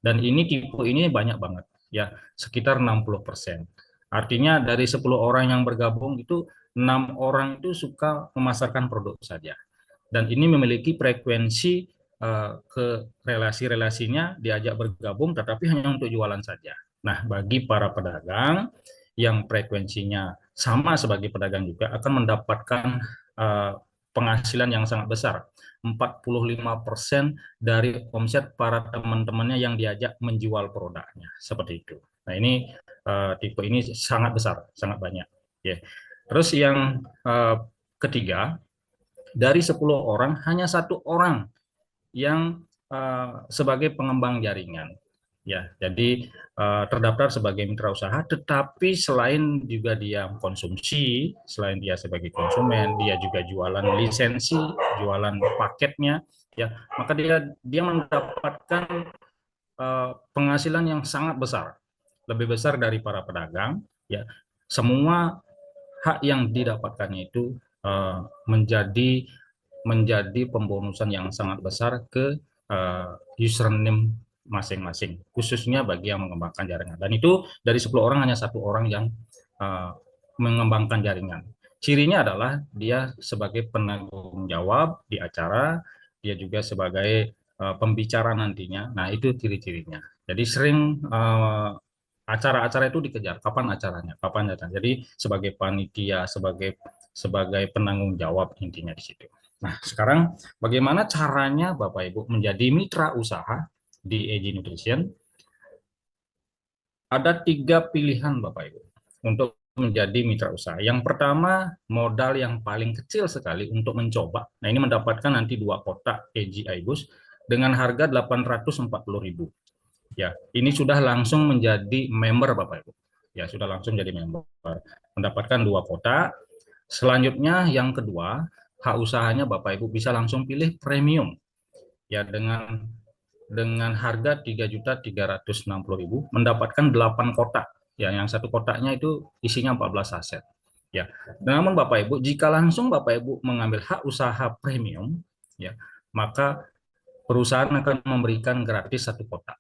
Dan ini tipe ini banyak banget, ya sekitar 60%. Artinya dari 10 orang yang bergabung itu 6 orang itu suka memasarkan produk saja. Dan ini memiliki frekuensi ke relasi-relasinya diajak bergabung, tetapi hanya untuk jualan saja. Nah, bagi para pedagang yang frekuensinya sama sebagai pedagang juga akan mendapatkan penghasilan yang sangat besar. 45% dari omset para teman-temannya yang diajak menjual produknya, seperti itu. Nah, ini tipe ini sangat besar, sangat banyak. Ya. Terus yang ketiga, dari 10 orang hanya 1 orang yang sebagai pengembang jaringan. Ya, jadi terdaftar sebagai mitra usaha, tetapi selain juga dia konsumsi, selain dia sebagai konsumen, dia juga jualan lisensi, jualan paketnya, ya, maka dia mendapatkan penghasilan yang sangat besar, lebih besar dari para pedagang. Ya, semua hak yang didapatkannya itu menjadi pembonusan yang sangat besar ke username masing-masing, khususnya bagi yang mengembangkan jaringan. Dan itu dari 10 orang hanya 1 orang yang mengembangkan jaringan. Cirinya adalah dia sebagai penanggung jawab di acara, dia juga sebagai pembicara nantinya. Nah, itu ciri-cirinya. Jadi sering acara-acara itu dikejar. Kapan acaranya? Kapan acaranya? Jadi sebagai panitia, sebagai penanggung jawab intinya di situ. Nah, sekarang bagaimana caranya Bapak Ibu menjadi mitra usaha di AG Nutrition? Ada 3 pilihan Bapak Ibu untuk menjadi mitra usaha. Yang pertama, modal yang paling kecil sekali untuk mencoba. Nah, ini mendapatkan nanti 2 kotak AG Aibus dengan harga 840.000. Ya, ini sudah langsung menjadi member Bapak Ibu. Ya, sudah langsung jadi member. Mendapatkan 2 kotak. Selanjutnya yang kedua, hak usahanya Bapak Ibu bisa langsung pilih premium. Ya, dengan harga 3.360.000 mendapatkan 8 kotak. Ya, yang 1 kotaknya itu isinya 14 aset. Ya. Namun Bapak Ibu, jika langsung Bapak Ibu mengambil hak usaha premium, ya, maka perusahaan akan memberikan gratis 1 kotak.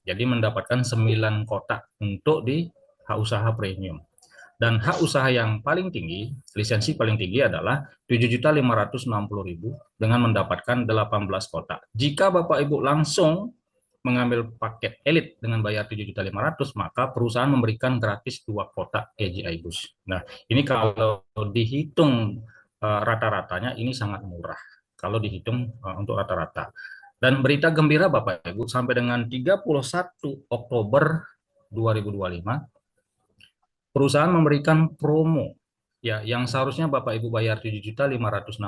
Jadi mendapatkan 9 kotak untuk di hak usaha premium. Dan hak usaha yang paling tinggi, lisensi paling tinggi adalah 7.560.000 dengan mendapatkan 18 kotak. Jika Bapak Ibu langsung mengambil paket elit dengan bayar 7.500.000, maka perusahaan memberikan gratis 2 kotak AG Aibus. Nah, ini kalau dihitung rata-ratanya ini sangat murah. Kalau dihitung untuk rata-rata. Dan berita gembira Bapak Ibu, sampai dengan 31 Oktober 2025, perusahaan memberikan promo ya yang seharusnya Bapak Ibu bayar 7.560.000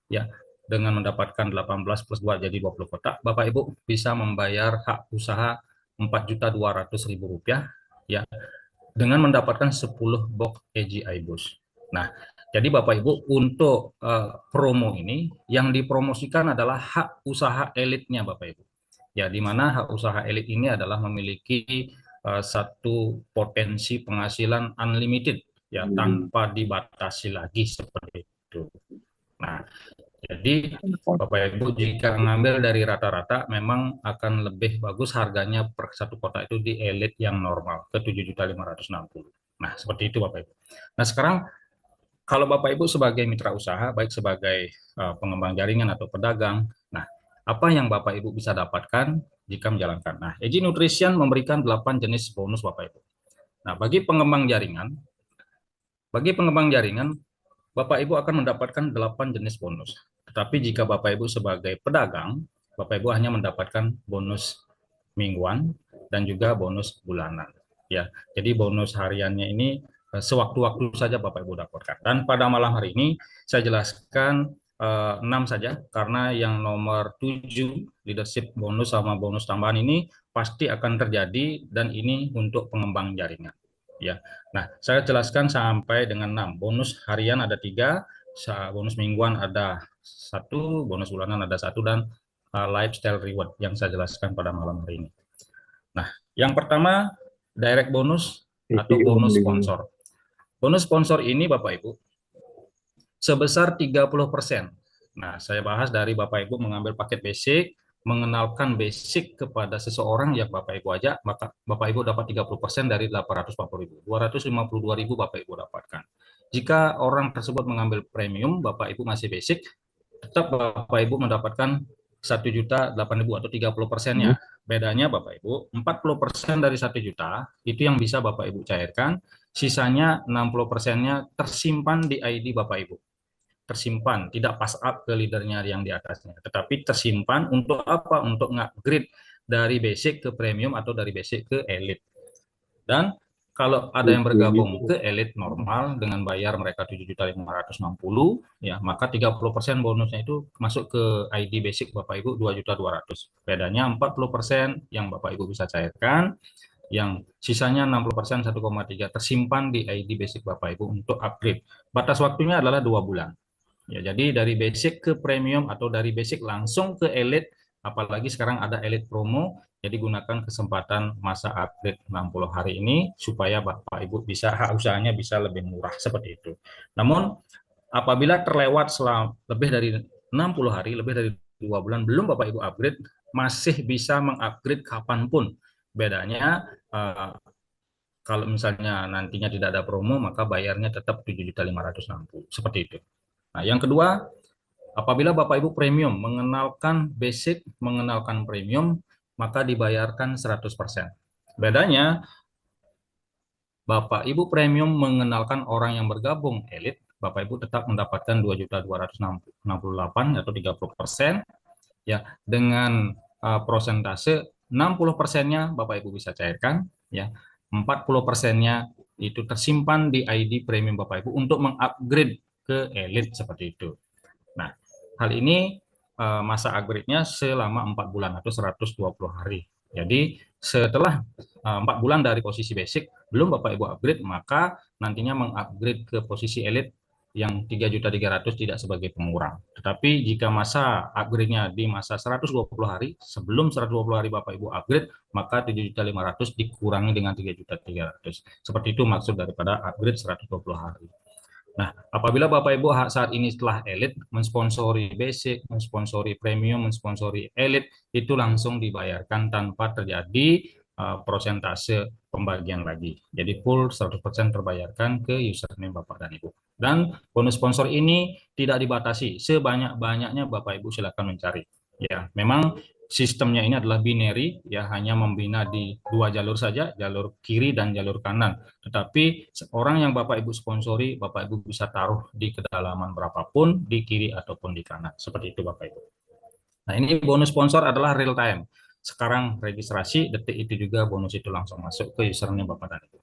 ya dengan mendapatkan 18 plus 2 jadi 20 kotak, Bapak Ibu bisa membayar hak usaha 4.200.000 rupiah ya dengan mendapatkan 10 box AG Aibus. Nah, jadi Bapak Ibu untuk promo ini yang dipromosikan adalah hak usaha elitnya Bapak Ibu. Ya, di mana hak usaha elit ini adalah memiliki satu potensi penghasilan unlimited ya tanpa dibatasi lagi seperti itu. Nah, jadi Bapak Ibu jika ngambil dari rata-rata memang akan lebih bagus harganya per 1 kotak itu di elit yang normal ke 7.560.000. Nah, seperti itu Bapak Ibu. Nah, sekarang kalau Bapak Ibu sebagai mitra usaha baik sebagai pengembang jaringan atau pedagang, nah apa yang Bapak Ibu bisa dapatkan jika menjalankan. Nah, AG Nutrition memberikan 8 jenis bonus Bapak Ibu. Nah, bagi pengembang jaringan, Bapak Ibu akan mendapatkan 8 jenis bonus. Tetapi jika Bapak Ibu sebagai pedagang, Bapak Ibu hanya mendapatkan bonus mingguan dan juga bonus bulanan. Ya, jadi bonus hariannya ini sewaktu-waktu saja Bapak Ibu dapatkan. Dan pada malam hari ini saya jelaskan 6 saja karena yang nomor 7 leadership bonus sama bonus tambahan ini pasti akan terjadi dan ini untuk pengembang jaringan ya. Nah, saya jelaskan sampai dengan 6. Bonus harian ada 3, bonus mingguan ada 1, bonus bulanan ada 1 dan lifestyle reward yang saya jelaskan pada malam hari ini. Nah, yang pertama direct bonus atau bonus sponsor. Bonus sponsor ini Bapak Ibu sebesar 30%. Nah, saya bahas dari Bapak Ibu mengambil paket basic, mengenalkan basic kepada seseorang yang Bapak Ibu ajak, maka Bapak Ibu dapat 30% dari 840.000. 252.000 Bapak Ibu dapatkan. Jika orang tersebut mengambil premium, Bapak Ibu masih basic, tetap Bapak Ibu mendapatkan 1.008.000 atau 30%-nya. Bedanya Bapak Ibu, 40% dari 1 juta itu yang bisa Bapak Ibu cairkan, sisanya 60%-nya tersimpan di ID Bapak Ibu. Tersimpan, tidak pass up ke leadernya yang di atasnya, tetapi tersimpan untuk apa? Untuk nge-upgrade dari basic ke premium atau dari basic ke elite. Dan kalau ada yang bergabung ke elite normal dengan bayar mereka 7.560.000 ya, maka 30% bonusnya itu masuk ke ID basic Bapak Ibu 2.200.000. Bedanya 40% yang Bapak Ibu bisa cairkan, yang sisanya 60% 1,3 tersimpan di ID basic Bapak Ibu untuk upgrade. Batas waktunya adalah 2 bulan. Ya, jadi dari basic ke premium atau dari basic langsung ke elite, apalagi sekarang ada elite promo, jadi gunakan kesempatan masa upgrade 60 hari ini supaya Bapak Ibu bisa hak usahanya bisa lebih murah seperti itu. Namun apabila terlewat lebih dari 60 hari, lebih dari 2 bulan belum Bapak Ibu upgrade, masih bisa mengupgrade kapanpun. Bedanya kalau misalnya nantinya tidak ada promo, maka bayarnya tetap 7.560.000 seperti itu. Nah, yang kedua, apabila Bapak Ibu premium mengenalkan basic, mengenalkan premium, maka dibayarkan 100%. Bedanya, Bapak Ibu premium mengenalkan orang yang bergabung elit, Bapak Ibu tetap mendapatkan 2.268.000 atau 30%, ya, dengan prosentase 60%-nya Bapak Ibu bisa cairkan, ya. 40%-nya itu tersimpan di ID premium Bapak Ibu untuk mengupgrade ke elit seperti itu. Nah, hal ini masa upgrade-nya selama 4 bulan atau 120 hari. Jadi setelah 4 bulan dari posisi basic, belum Bapak Ibu upgrade, maka nantinya mengupgrade ke posisi elit yang 3.300.000 tidak sebagai pengurang. Tetapi jika masa upgrade-nya di masa 120 hari, sebelum 120 hari Bapak Ibu upgrade, maka 7.500.000 dikurangi dengan 3.300.000. Seperti itu maksud daripada upgrade 120 hari. Nah, apabila Bapak Ibu saat ini setelah elit, mensponsori basic, mensponsori premium, mensponsori elit, itu langsung dibayarkan tanpa terjadi prosentase pembagian lagi. Jadi full 100% terbayarkan ke username Bapak dan Ibu. Dan bonus sponsor ini tidak dibatasi, sebanyak-banyaknya Bapak Ibu silakan mencari. Ya, memang sistemnya ini adalah binary, ya, hanya membina di 2 jalur saja, jalur kiri dan jalur kanan. Tetapi orang yang Bapak Ibu sponsori, Bapak Ibu bisa taruh di kedalaman berapapun, di kiri ataupun di kanan. Seperti itu Bapak Ibu. Nah, ini bonus sponsor adalah real time. Sekarang registrasi, detik itu juga bonus itu langsung masuk ke username Bapak dan Ibu.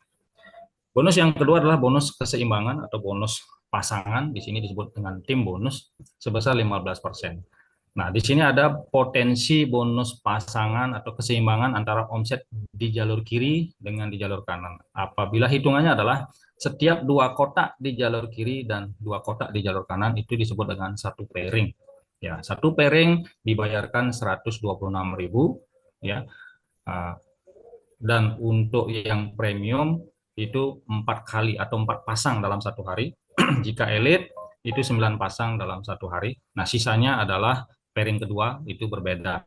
Bonus yang kedua adalah bonus keseimbangan atau bonus pasangan. Di sini disebut dengan tim bonus sebesar 15%. Nah, di sini ada potensi bonus pasangan atau keseimbangan antara omset di jalur kiri dengan di jalur kanan. Apabila hitungannya adalah setiap 2 kotak di jalur kiri dan 2 kotak di jalur kanan itu disebut dengan 1 pairing. Ya, 1 pairing dibayarkan 126.000, ya. Dan untuk yang premium itu 4 kali atau 4 pasang dalam 1 hari. Jika elit itu 9 pasang dalam 1 hari. Nah, sisanya adalah pairing kedua itu berbeda.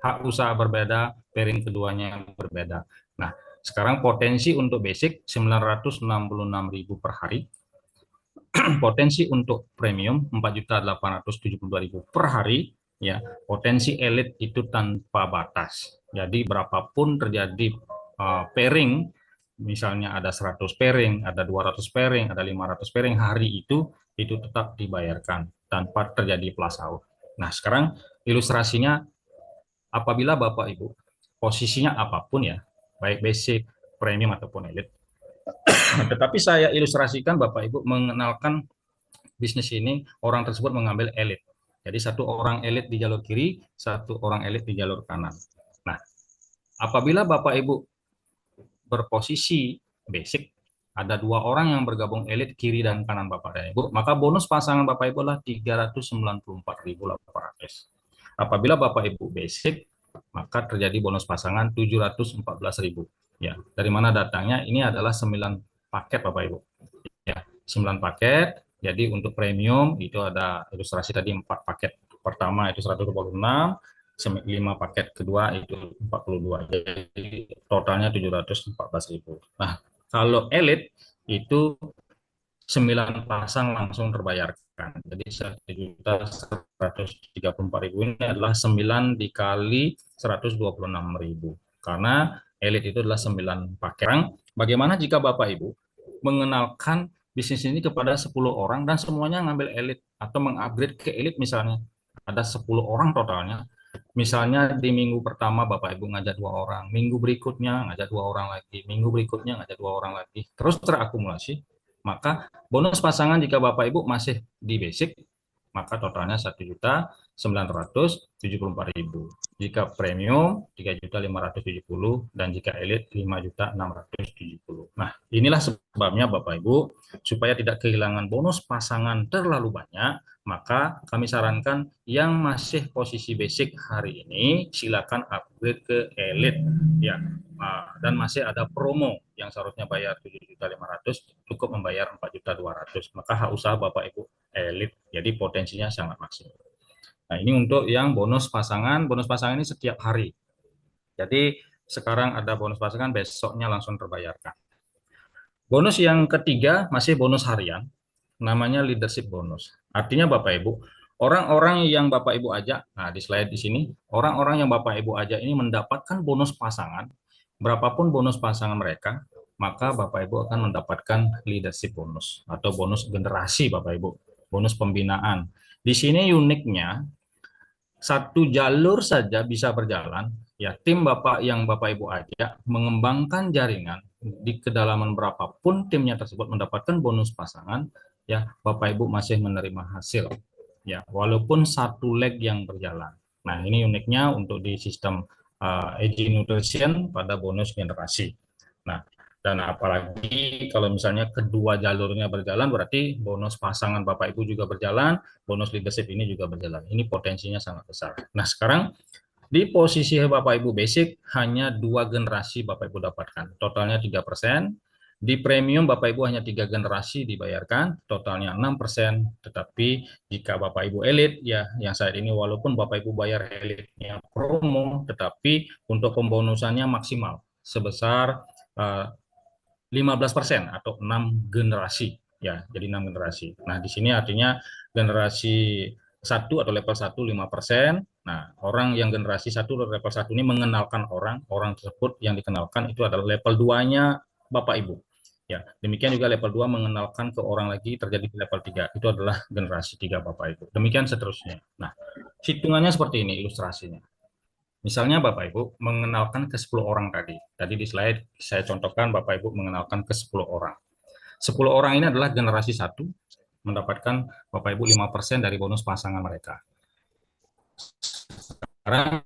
Hak usaha berbeda, pairing keduanya yang berbeda. Nah, sekarang potensi untuk basic 966.000 per hari. Potensi untuk premium 4.872.000 per hari, ya. Potensi elit itu tanpa batas. Jadi berapapun terjadi pairing, misalnya ada 100 pairing, ada 200 pairing, ada 500 pairing hari itu tetap dibayarkan tanpa terjadi plus out. Nah, sekarang ilustrasinya, apabila Bapak Ibu posisinya apapun, ya, baik basic, premium ataupun elit, tetapi saya ilustrasikan Bapak Ibu mengenalkan bisnis ini, orang tersebut mengambil elit. Jadi 1 orang elit di jalur kiri, 1 orang elit di jalur kanan. Nah, apabila Bapak Ibu berposisi basic, ada 2 orang yang bergabung elit kiri dan kanan Bapak dan Ibu, maka bonus pasangan Bapak Ibu adalah 394.800. Apabila Bapak Ibu basic, maka terjadi bonus pasangan 714.000. Ya, dari mana datangnya? Ini adalah 9 paket Bapak Ibu. Ya, 9 paket. Jadi untuk premium itu ada ilustrasi tadi 4 paket. Pertama itu 126, 5 paket kedua itu 42. Jadi totalnya 714.000. Nah, kalau elit itu 9 pasang langsung terbayarkan. Jadi 1.134.000 ini adalah 9 dikali 126.000. Karena elit itu adalah 9 paket. Bagaimana jika Bapak Ibu mengenalkan bisnis ini kepada 10 orang dan semuanya ngambil elit atau mengupgrade ke elit misalnya. Ada 10 orang totalnya. Misalnya di minggu pertama Bapak Ibu ngajak 2 orang, minggu berikutnya ngajak 2 orang lagi, minggu berikutnya ngajak 2 orang lagi, terus terakumulasi, maka bonus pasangan jika Bapak Ibu masih di basic, maka totalnya 1.974.000. Jika premium 3.570 dan jika elit 5.670. Nah, inilah sebabnya Bapak Ibu, supaya tidak kehilangan bonus pasangan terlalu banyak, maka kami sarankan yang masih posisi basic hari ini silakan upgrade ke elit, ya. Dan masih ada promo yang seharusnya bayar 7.500 cukup membayar 4.200. Maka hak usaha Bapak Ibu elit, jadi potensinya sangat maksimal. Nah, ini untuk yang bonus pasangan. Bonus pasangan ini setiap hari. Jadi sekarang ada bonus pasangan, besoknya langsung terbayarkan. Bonus yang ketiga masih bonus harian, namanya leadership bonus. Artinya Bapak Ibu, orang-orang yang Bapak Ibu ajak, nah di slide di sini, orang-orang yang Bapak Ibu ajak ini mendapatkan bonus pasangan, berapapun bonus pasangan mereka, maka Bapak Ibu akan mendapatkan leadership bonus atau bonus generasi Bapak Ibu, bonus pembinaan. Di sini uniknya satu jalur saja bisa berjalan, ya tim Bapak yang Bapak Ibu ajak mengembangkan jaringan di kedalaman berapapun timnya tersebut mendapatkan bonus pasangan, ya Bapak Ibu masih menerima hasil, ya walaupun satu leg yang berjalan. Nah ini uniknya untuk di sistem Edge Nutrition pada bonus generasi. Nah dan apalagi kalau misalnya kedua jalurnya berjalan, berarti bonus pasangan Bapak Ibu juga berjalan, bonus leadership ini juga berjalan. Ini potensinya sangat besar. Nah, sekarang di posisi Bapak Ibu basic hanya 2 generasi Bapak Ibu dapatkan. Totalnya 3%. Di premium Bapak Ibu hanya 3 generasi dibayarkan, totalnya 6%. Tetapi jika Bapak Ibu elit, ya yang saat ini walaupun Bapak Ibu bayar elitnya promo, tetapi untuk pembonusannya maksimal sebesar 15% atau 6 generasi, ya jadi 6 generasi. Nah di sini artinya generasi 1 atau level 1 5%. Nah orang yang generasi 1 atau level 1 ini mengenalkan orang tersebut yang dikenalkan itu adalah level 2-nya Bapak Ibu. Ya, demikian juga level 2 mengenalkan ke orang lagi terjadi di level 3. Itu adalah generasi 3 Bapak Ibu. Demikian seterusnya. Nah, hitungannya seperti ini ilustrasinya. Misalnya Bapak Ibu mengenalkan ke 10 orang tadi. Tadi di slide saya contohkan Bapak Ibu mengenalkan ke 10 orang. 10 orang ini adalah generasi 1 mendapatkan Bapak Ibu 5% dari bonus pasangan mereka. Sekarang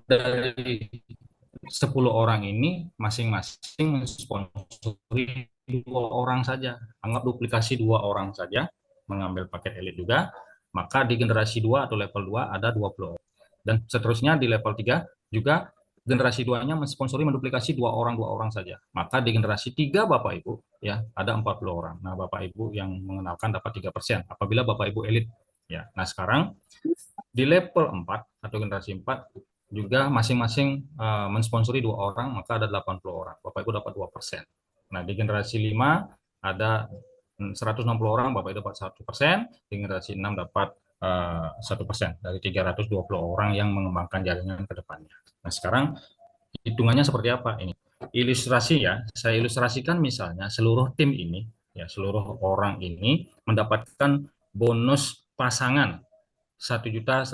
dari 10 orang ini masing-masing mensponsori 2 orang saja. Anggap duplikasi 2 orang saja, mengambil paket elit juga, maka di generasi 2 atau level 2 ada 20 orang. Dan seterusnya di level 3 juga generasi 2-nya mensponsori menduplikasi 2 orang saja. Maka di generasi 3 Bapak Ibu ya ada 40 orang. Nah, Bapak Ibu yang mengenalkan dapat 3% apabila Bapak Ibu elit. Ya. Nah, sekarang di level 4 atau generasi 4 juga masing-masing mensponsori 2 orang, maka ada 80 orang. Bapak Ibu dapat 2%. Nah, di generasi 5 ada 160 orang, Bapak Ibu dapat 1%, di generasi 6 dapat 1% dari 320 orang yang mengembangkan jaringan ke depannya. Nah, sekarang hitungannya seperti apa ini? Ilustrasi ya, saya ilustrasikan misalnya seluruh tim ini, ya seluruh orang ini mendapatkan bonus pasangan 1.134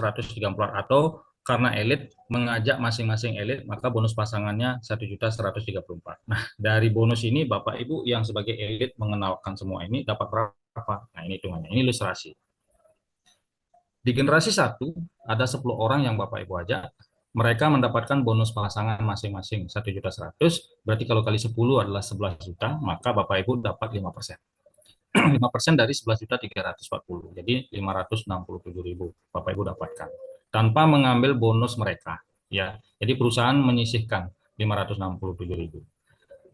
atau karena elit mengajak masing-masing elit maka bonus pasangannya 1.134. Nah, dari bonus ini Bapak Ibu yang sebagai elit mengenalkan semua ini dapat berapa? Nah, ini hitungannya. Ini ilustrasi. Di generasi 1 ada 10 orang yang Bapak Ibu ajak, mereka mendapatkan bonus pasangan masing-masing 1.100.000, berarti kalau kali 10 adalah 11 juta, maka Bapak Ibu dapat 5%. 5% dari 11.340. Jadi 567.000 Bapak Ibu dapatkan tanpa mengambil bonus mereka, ya. Jadi perusahaan menyisihkan 567.000.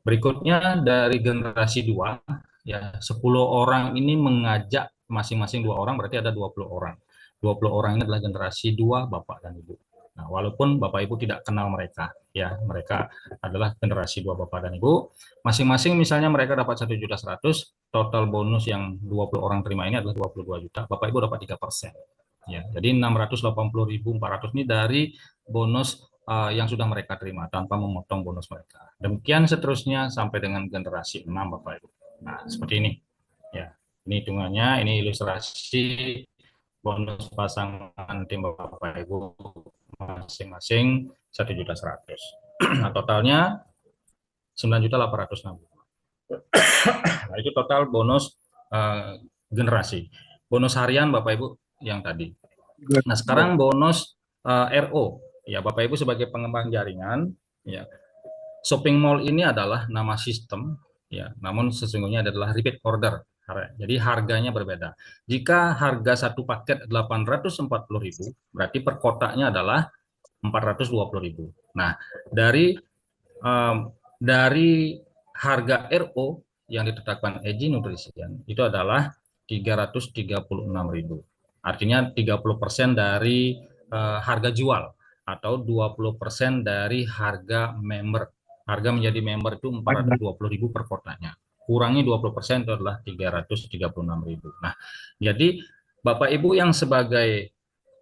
Berikutnya dari generasi 2 ya 10 orang ini mengajak masing-masing 2 orang, berarti ada 20 orang. 20 orang ini adalah generasi 2 Bapak dan Ibu. Nah, walaupun Bapak Ibu tidak kenal mereka, ya mereka adalah generasi 2 Bapak dan Ibu. Masing-masing misalnya mereka dapat 1.100.000, total bonus yang 20 orang terima ini adalah 22 juta. Bapak Ibu dapat 3%. Ya, jadi 680.400 ini dari bonus yang sudah mereka terima tanpa memotong bonus mereka. Demikian seterusnya sampai dengan generasi 6 Bapak Ibu. Nah, seperti ini. Ya, ini hitungannya, ini ilustrasi bonus pasangan tim Bapak Ibu masing-masing 1.100.000. Nah, totalnya 9.860. Nah, itu total bonus generasi. Bonus harian Bapak Ibu yang tadi. Nah, sekarang bonus RO. Ya, Bapak Ibu sebagai pengembang jaringan, ya. Shopping mall ini adalah nama sistem, ya. Namun sesungguhnya adalah repeat order. Jadi harganya berbeda. Jika harga satu paket 840.000, berarti per kotaknya adalah 420.000. Nah, dari harga RO yang ditetapkan Edge Nutrition itu adalah 336.000. Artinya 30% dari harga jual atau 20% dari harga member. Harga menjadi member itu 420.000 per kotanya. Kurangi 20% itu adalah 336.000. Nah, jadi Bapak Ibu yang sebagai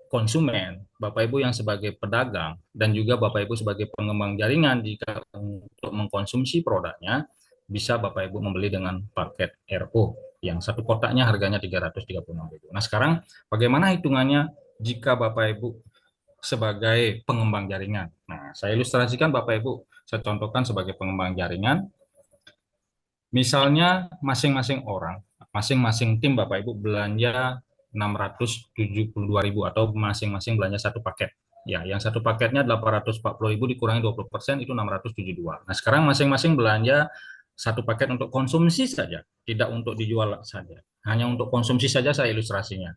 konsumen, Bapak Ibu yang sebagai pedagang, dan juga Bapak Ibu sebagai pengembang jaringan jika untuk mengkonsumsi produknya, bisa Bapak Ibu membeli dengan paket RO yang satu kotaknya harganya 336.000. Nah, sekarang bagaimana hitungannya jika Bapak Ibu sebagai pengembang jaringan? Nah, saya ilustrasikan Bapak Ibu, saya contohkan sebagai pengembang jaringan. Misalnya masing-masing orang, masing-masing tim Bapak Ibu belanja 672.000 atau masing-masing belanja satu paket. Ya, yang satu paketnya 840.000 dikurangi 20% itu 672. Nah, sekarang masing-masing belanja satu paket untuk konsumsi saja, tidak untuk dijual saja. Hanya untuk konsumsi saja saya ilustrasinya.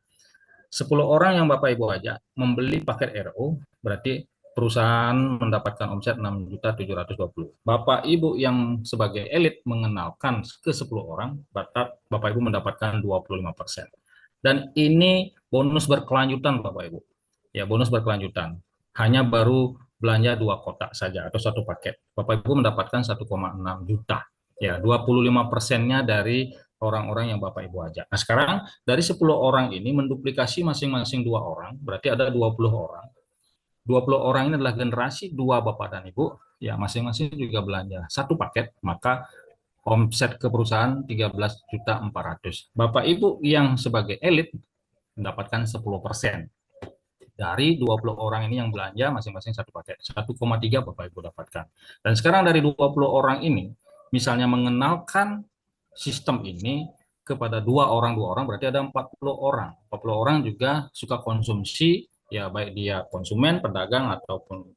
10 orang yang Bapak Ibu ajak membeli paket RO, berarti perusahaan mendapatkan omset 6.720. Bapak Ibu yang sebagai elit mengenalkan ke 10 orang, Bapak Ibu mendapatkan 25%. Dan ini bonus berkelanjutan Bapak Ibu. Ya, bonus berkelanjutan. Hanya baru belanja 2 kotak saja atau satu paket. Bapak Ibu mendapatkan 1,6 juta. Ya, 25%-nya dari orang-orang yang Bapak Ibu ajak. Nah, sekarang dari 10 orang ini menduplikasi masing-masing 2 orang, berarti ada 20 orang. 20 orang ini adalah generasi 2 Bapak dan Ibu, ya masing-masing juga belanja satu paket, maka omset ke perusahaan 13.400.000. Bapak Ibu yang sebagai elit mendapatkan 10%. Dari 20 orang ini yang belanja masing-masing satu paket, 1,3 Bapak Ibu dapatkan. Dan sekarang dari 20 orang ini, misalnya mengenalkan sistem ini kepada dua orang berarti ada 40 orang. 40 orang juga suka konsumsi, ya baik dia konsumen, pedagang ataupun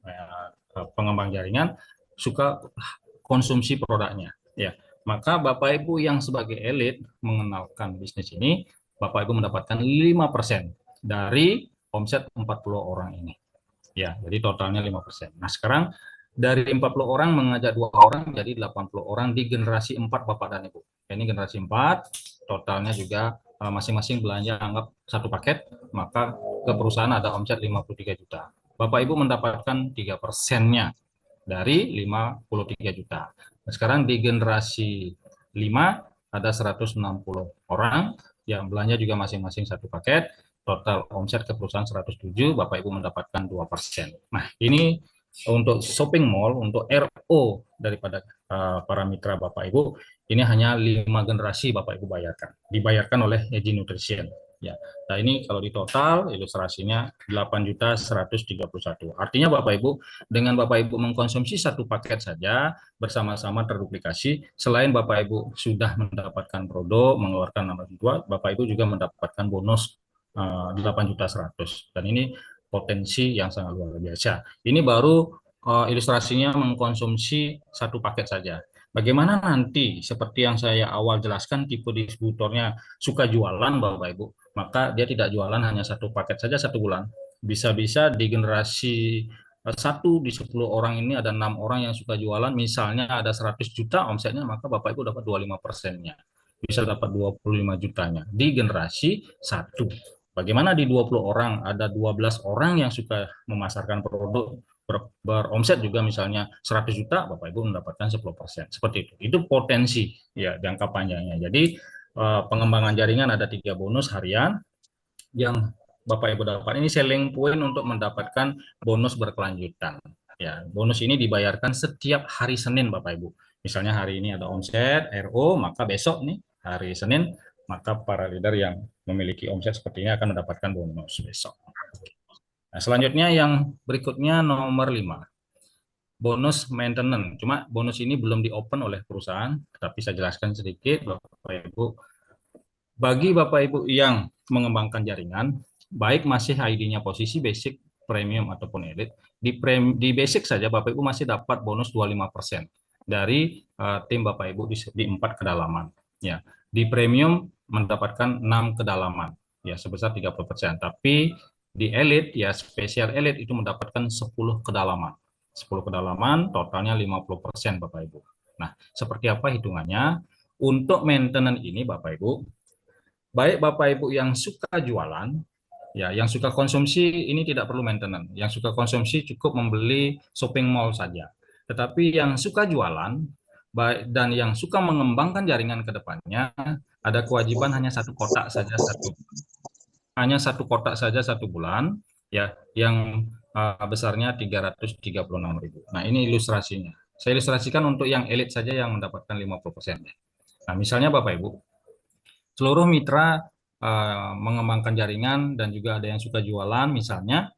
pengembang jaringan suka konsumsi produknya. Ya, maka Bapak Ibu yang sebagai elit mengenalkan bisnis ini, Bapak Ibu mendapatkan 5% dari omset 40 orang ini. Ya, jadi totalnya 5%. Nah, sekarang dari 40 orang mengajak 2 orang jadi 80 orang di generasi 4 Bapak dan Ibu. Ini generasi 4, totalnya juga masing-masing belanja anggap satu paket, maka ke perusahaan ada omset 53 juta. Bapak Ibu mendapatkan 3%-nya dari 53 juta. Nah, sekarang di generasi 5 ada 160 orang yang belanja juga masing-masing satu paket, total omset ke perusahaan 107, Bapak Ibu mendapatkan 2%. Nah, ini untuk shopping mall, untuk RO daripada para mitra Bapak Ibu, ini hanya 5 generasi Bapak Ibu dibayarkan oleh Eji Nutrition. Ya, nah ini kalau di total ilustrasinya 8.131. Artinya Bapak Ibu, dengan Bapak Ibu mengkonsumsi satu paket saja bersama-sama terduplikasi, selain Bapak Ibu sudah mendapatkan produk, mengeluarkan 6 juta, Bapak Ibu juga mendapatkan bonus 8.100.000. Dan ini potensi yang sangat luar biasa. Ini baru ilustrasinya mengkonsumsi satu paket saja. Bagaimana nanti seperti yang saya awal jelaskan, tipe distributornya suka jualan Bapak Ibu, maka dia tidak jualan hanya satu paket saja satu bulan. Bisa-bisa di generasi 1 di 10 orang ini ada 6 orang yang suka jualan, misalnya ada 100 juta omsetnya, maka Bapak Ibu dapat 25%-nya. Bisa dapat 25 jutanya di generasi 1. Bagaimana di 20 orang ada 12 orang yang suka memasarkan produk beromset juga misalnya 100 juta, Bapak Ibu mendapatkan 10%. Seperti itu. Itu potensi ya jangka panjangnya. Jadi pengembangan jaringan ada 3 bonus harian yang Bapak Ibu dapat. Ini selling point untuk mendapatkan bonus berkelanjutan. Ya, bonus ini dibayarkan setiap hari Senin Bapak Ibu. Misalnya hari ini ada omset RO, maka besok nih hari Senin, maka para leader yang memiliki omset seperti ini akan mendapatkan bonus besok. Nah, selanjutnya yang berikutnya nomor 5. Bonus maintenance. Cuma bonus ini belum di-open oleh perusahaan, tapi saya jelaskan sedikit Bapak Ibu. Bagi Bapak Ibu yang mengembangkan jaringan, baik masih ID-nya posisi basic, premium ataupun elite, di basic saja Bapak Ibu masih dapat bonus 25% dari tim Bapak Ibu di 4 kedalaman. Ya, di premium mendapatkan 6 kedalaman, ya sebesar 30%. Tapi di elite, ya spesial elite itu mendapatkan 10 kedalaman. 10 kedalaman, totalnya 50% Bapak Ibu. Nah, seperti apa hitungannya? Untuk maintenance ini Bapak Ibu, baik Bapak Ibu yang suka jualan Ya, yang suka konsumsi ini tidak perlu maintenance. Yang suka konsumsi cukup membeli shopping mall saja. Tetapi yang suka jualan dan yang suka mengembangkan jaringan ke depannya ada kewajiban hanya satu kotak saja satu bulan, ya, yang besarnya 336.000. Nah, ini ilustrasinya. Saya ilustrasikan untuk yang elit saja yang mendapatkan 50%. Nah, misalnya Bapak Ibu, seluruh mitra mengembangkan jaringan dan juga ada yang suka jualan, misalnya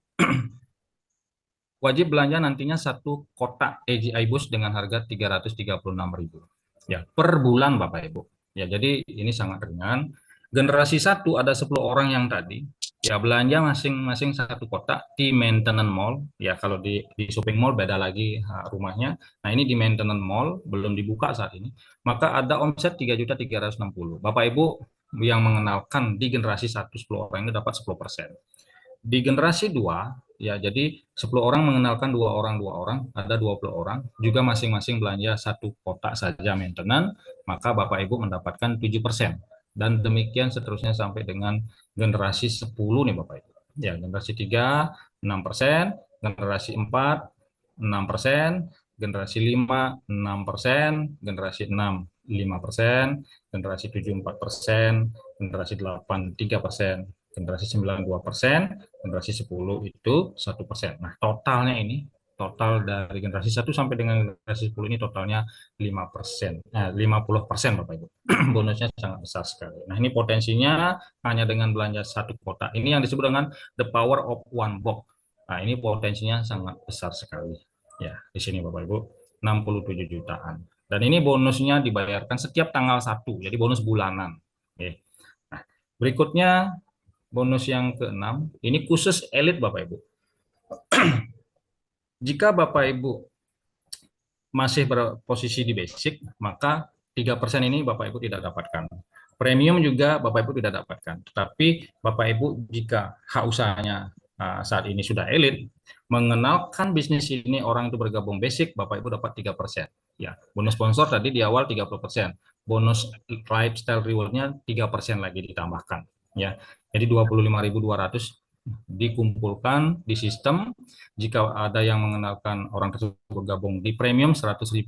wajib belanja nantinya satu kotak AGI Boost dengan harga 336.000 ya per bulan Bapak Ibu. Ya, jadi ini sangat ringan. Generasi 1 ada 10 orang yang tadi ya belanja masing-masing satu kotak di maintenance mall. Ya, kalau di shopping mall beda lagi rumahnya. Nah, ini di maintenance mall belum dibuka saat ini. Maka ada omset 3.360.000. Bapak Ibu yang mengenalkan di generasi 1 10 orang ini dapat 10%. Di generasi 2 ya, jadi 10 orang mengenalkan dua orang, ada 20 orang, juga masing-masing belanja satu kotak saja maintenance, maka Bapak Ibu mendapatkan 7%. Dan demikian seterusnya sampai dengan generasi 10 nih Bapak Ibu. Ya, generasi 3, 6%, generasi 4, 6%, generasi 5, 6%, generasi 6, 5%, generasi 7, 4%, generasi 8, 3%, generasi 9, 2%, generasi 10 itu 1%. Nah, totalnya ini, total dari generasi 1 sampai dengan generasi 10 ini totalnya 5%, 50% Bapak Ibu. Bonusnya sangat besar sekali. Nah, ini potensinya hanya dengan belanja satu kotak. Ini yang disebut dengan the power of one box. Nah, ini potensinya sangat besar sekali. Ya, di sini Bapak Ibu, 67 jutaan. Dan ini bonusnya dibayarkan setiap tanggal 1, jadi bonus bulanan. Oke. Nah, berikutnya bonus yang keenam, ini khusus elit Bapak Ibu. Jika Bapak Ibu masih berposisi di basic, maka 3% ini Bapak Ibu tidak dapatkan. Premium juga Bapak Ibu tidak dapatkan. Tetapi Bapak Ibu jika hak usahanya saat ini sudah elit, mengenalkan bisnis ini orang itu bergabung basic, Bapak Ibu dapat 3%. Ya, bonus sponsor tadi di awal 30%. Bonus lifestyle reward-nya 3% lagi ditambahkan. Ya, jadi 25.200 dikumpulkan di sistem. Jika ada yang mengenalkan orang tersebut bergabung di premium 100.000,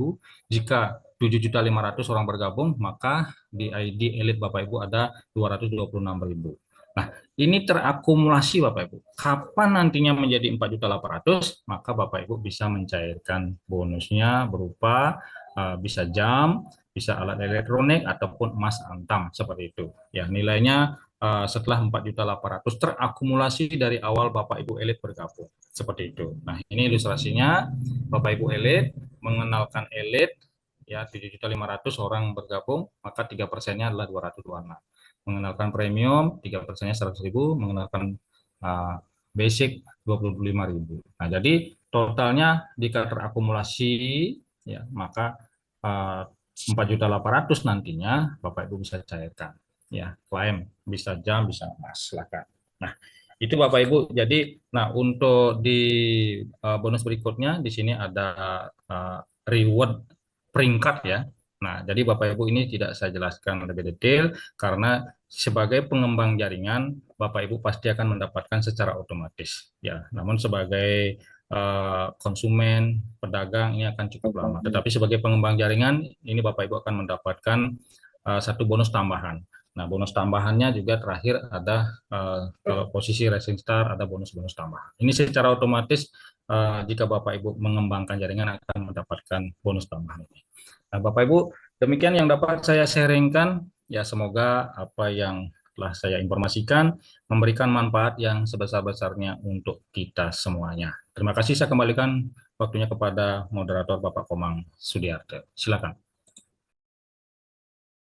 jika 7.500.000 orang bergabung, maka di ID Elite Bapak Ibu ada 226.000. Nah, ini terakumulasi Bapak Ibu. Kapan nantinya menjadi 4.800.000, maka Bapak Ibu bisa mencairkan bonusnya berupa bisa jam, bisa alat elektronik ataupun emas antam seperti itu. Ya, nilainya setelah 4.800.000 terakumulasi dari awal Bapak Ibu elit bergabung. Seperti itu. Nah, ini ilustrasinya Bapak Ibu elit mengenalkan elit ya 7.500.000 orang bergabung, maka 3%-nya adalah 226. Mengenalkan premium 3%-nya 100.000, mengenalkan basic 25.000. Nah, jadi totalnya jika terakumulasi ya maka 4.800.000 nantinya Bapak Ibu bisa cairkan. Ya, klaim bisa jam, bisa emas, silakan. Nah, itu Bapak Ibu. Jadi, nah untuk di bonus berikutnya di sini ada reward peringkat ya. Nah, jadi Bapak Ibu ini tidak saya jelaskan lebih detail karena sebagai pengembang jaringan Bapak Ibu pasti akan mendapatkan secara otomatis ya. Namun sebagai konsumen, pedagang ini akan cukup lama. Tetapi sebagai pengembang jaringan ini Bapak Ibu akan mendapatkan satu bonus tambahan. Nah, bonus tambahannya juga terakhir ada kalau posisi Rising Star ada bonus-bonus tambahan. Ini secara otomatis jika Bapak Ibu mengembangkan jaringan akan mendapatkan bonus tambahan ini. Nah, Bapak Ibu, demikian yang dapat saya sharingkan. Ya, semoga apa yang telah saya informasikan memberikan manfaat yang sebesar-besarnya untuk kita semuanya. Terima kasih, saya kembalikan waktunya kepada moderator Bapak Komang Sudiarte. Silakan.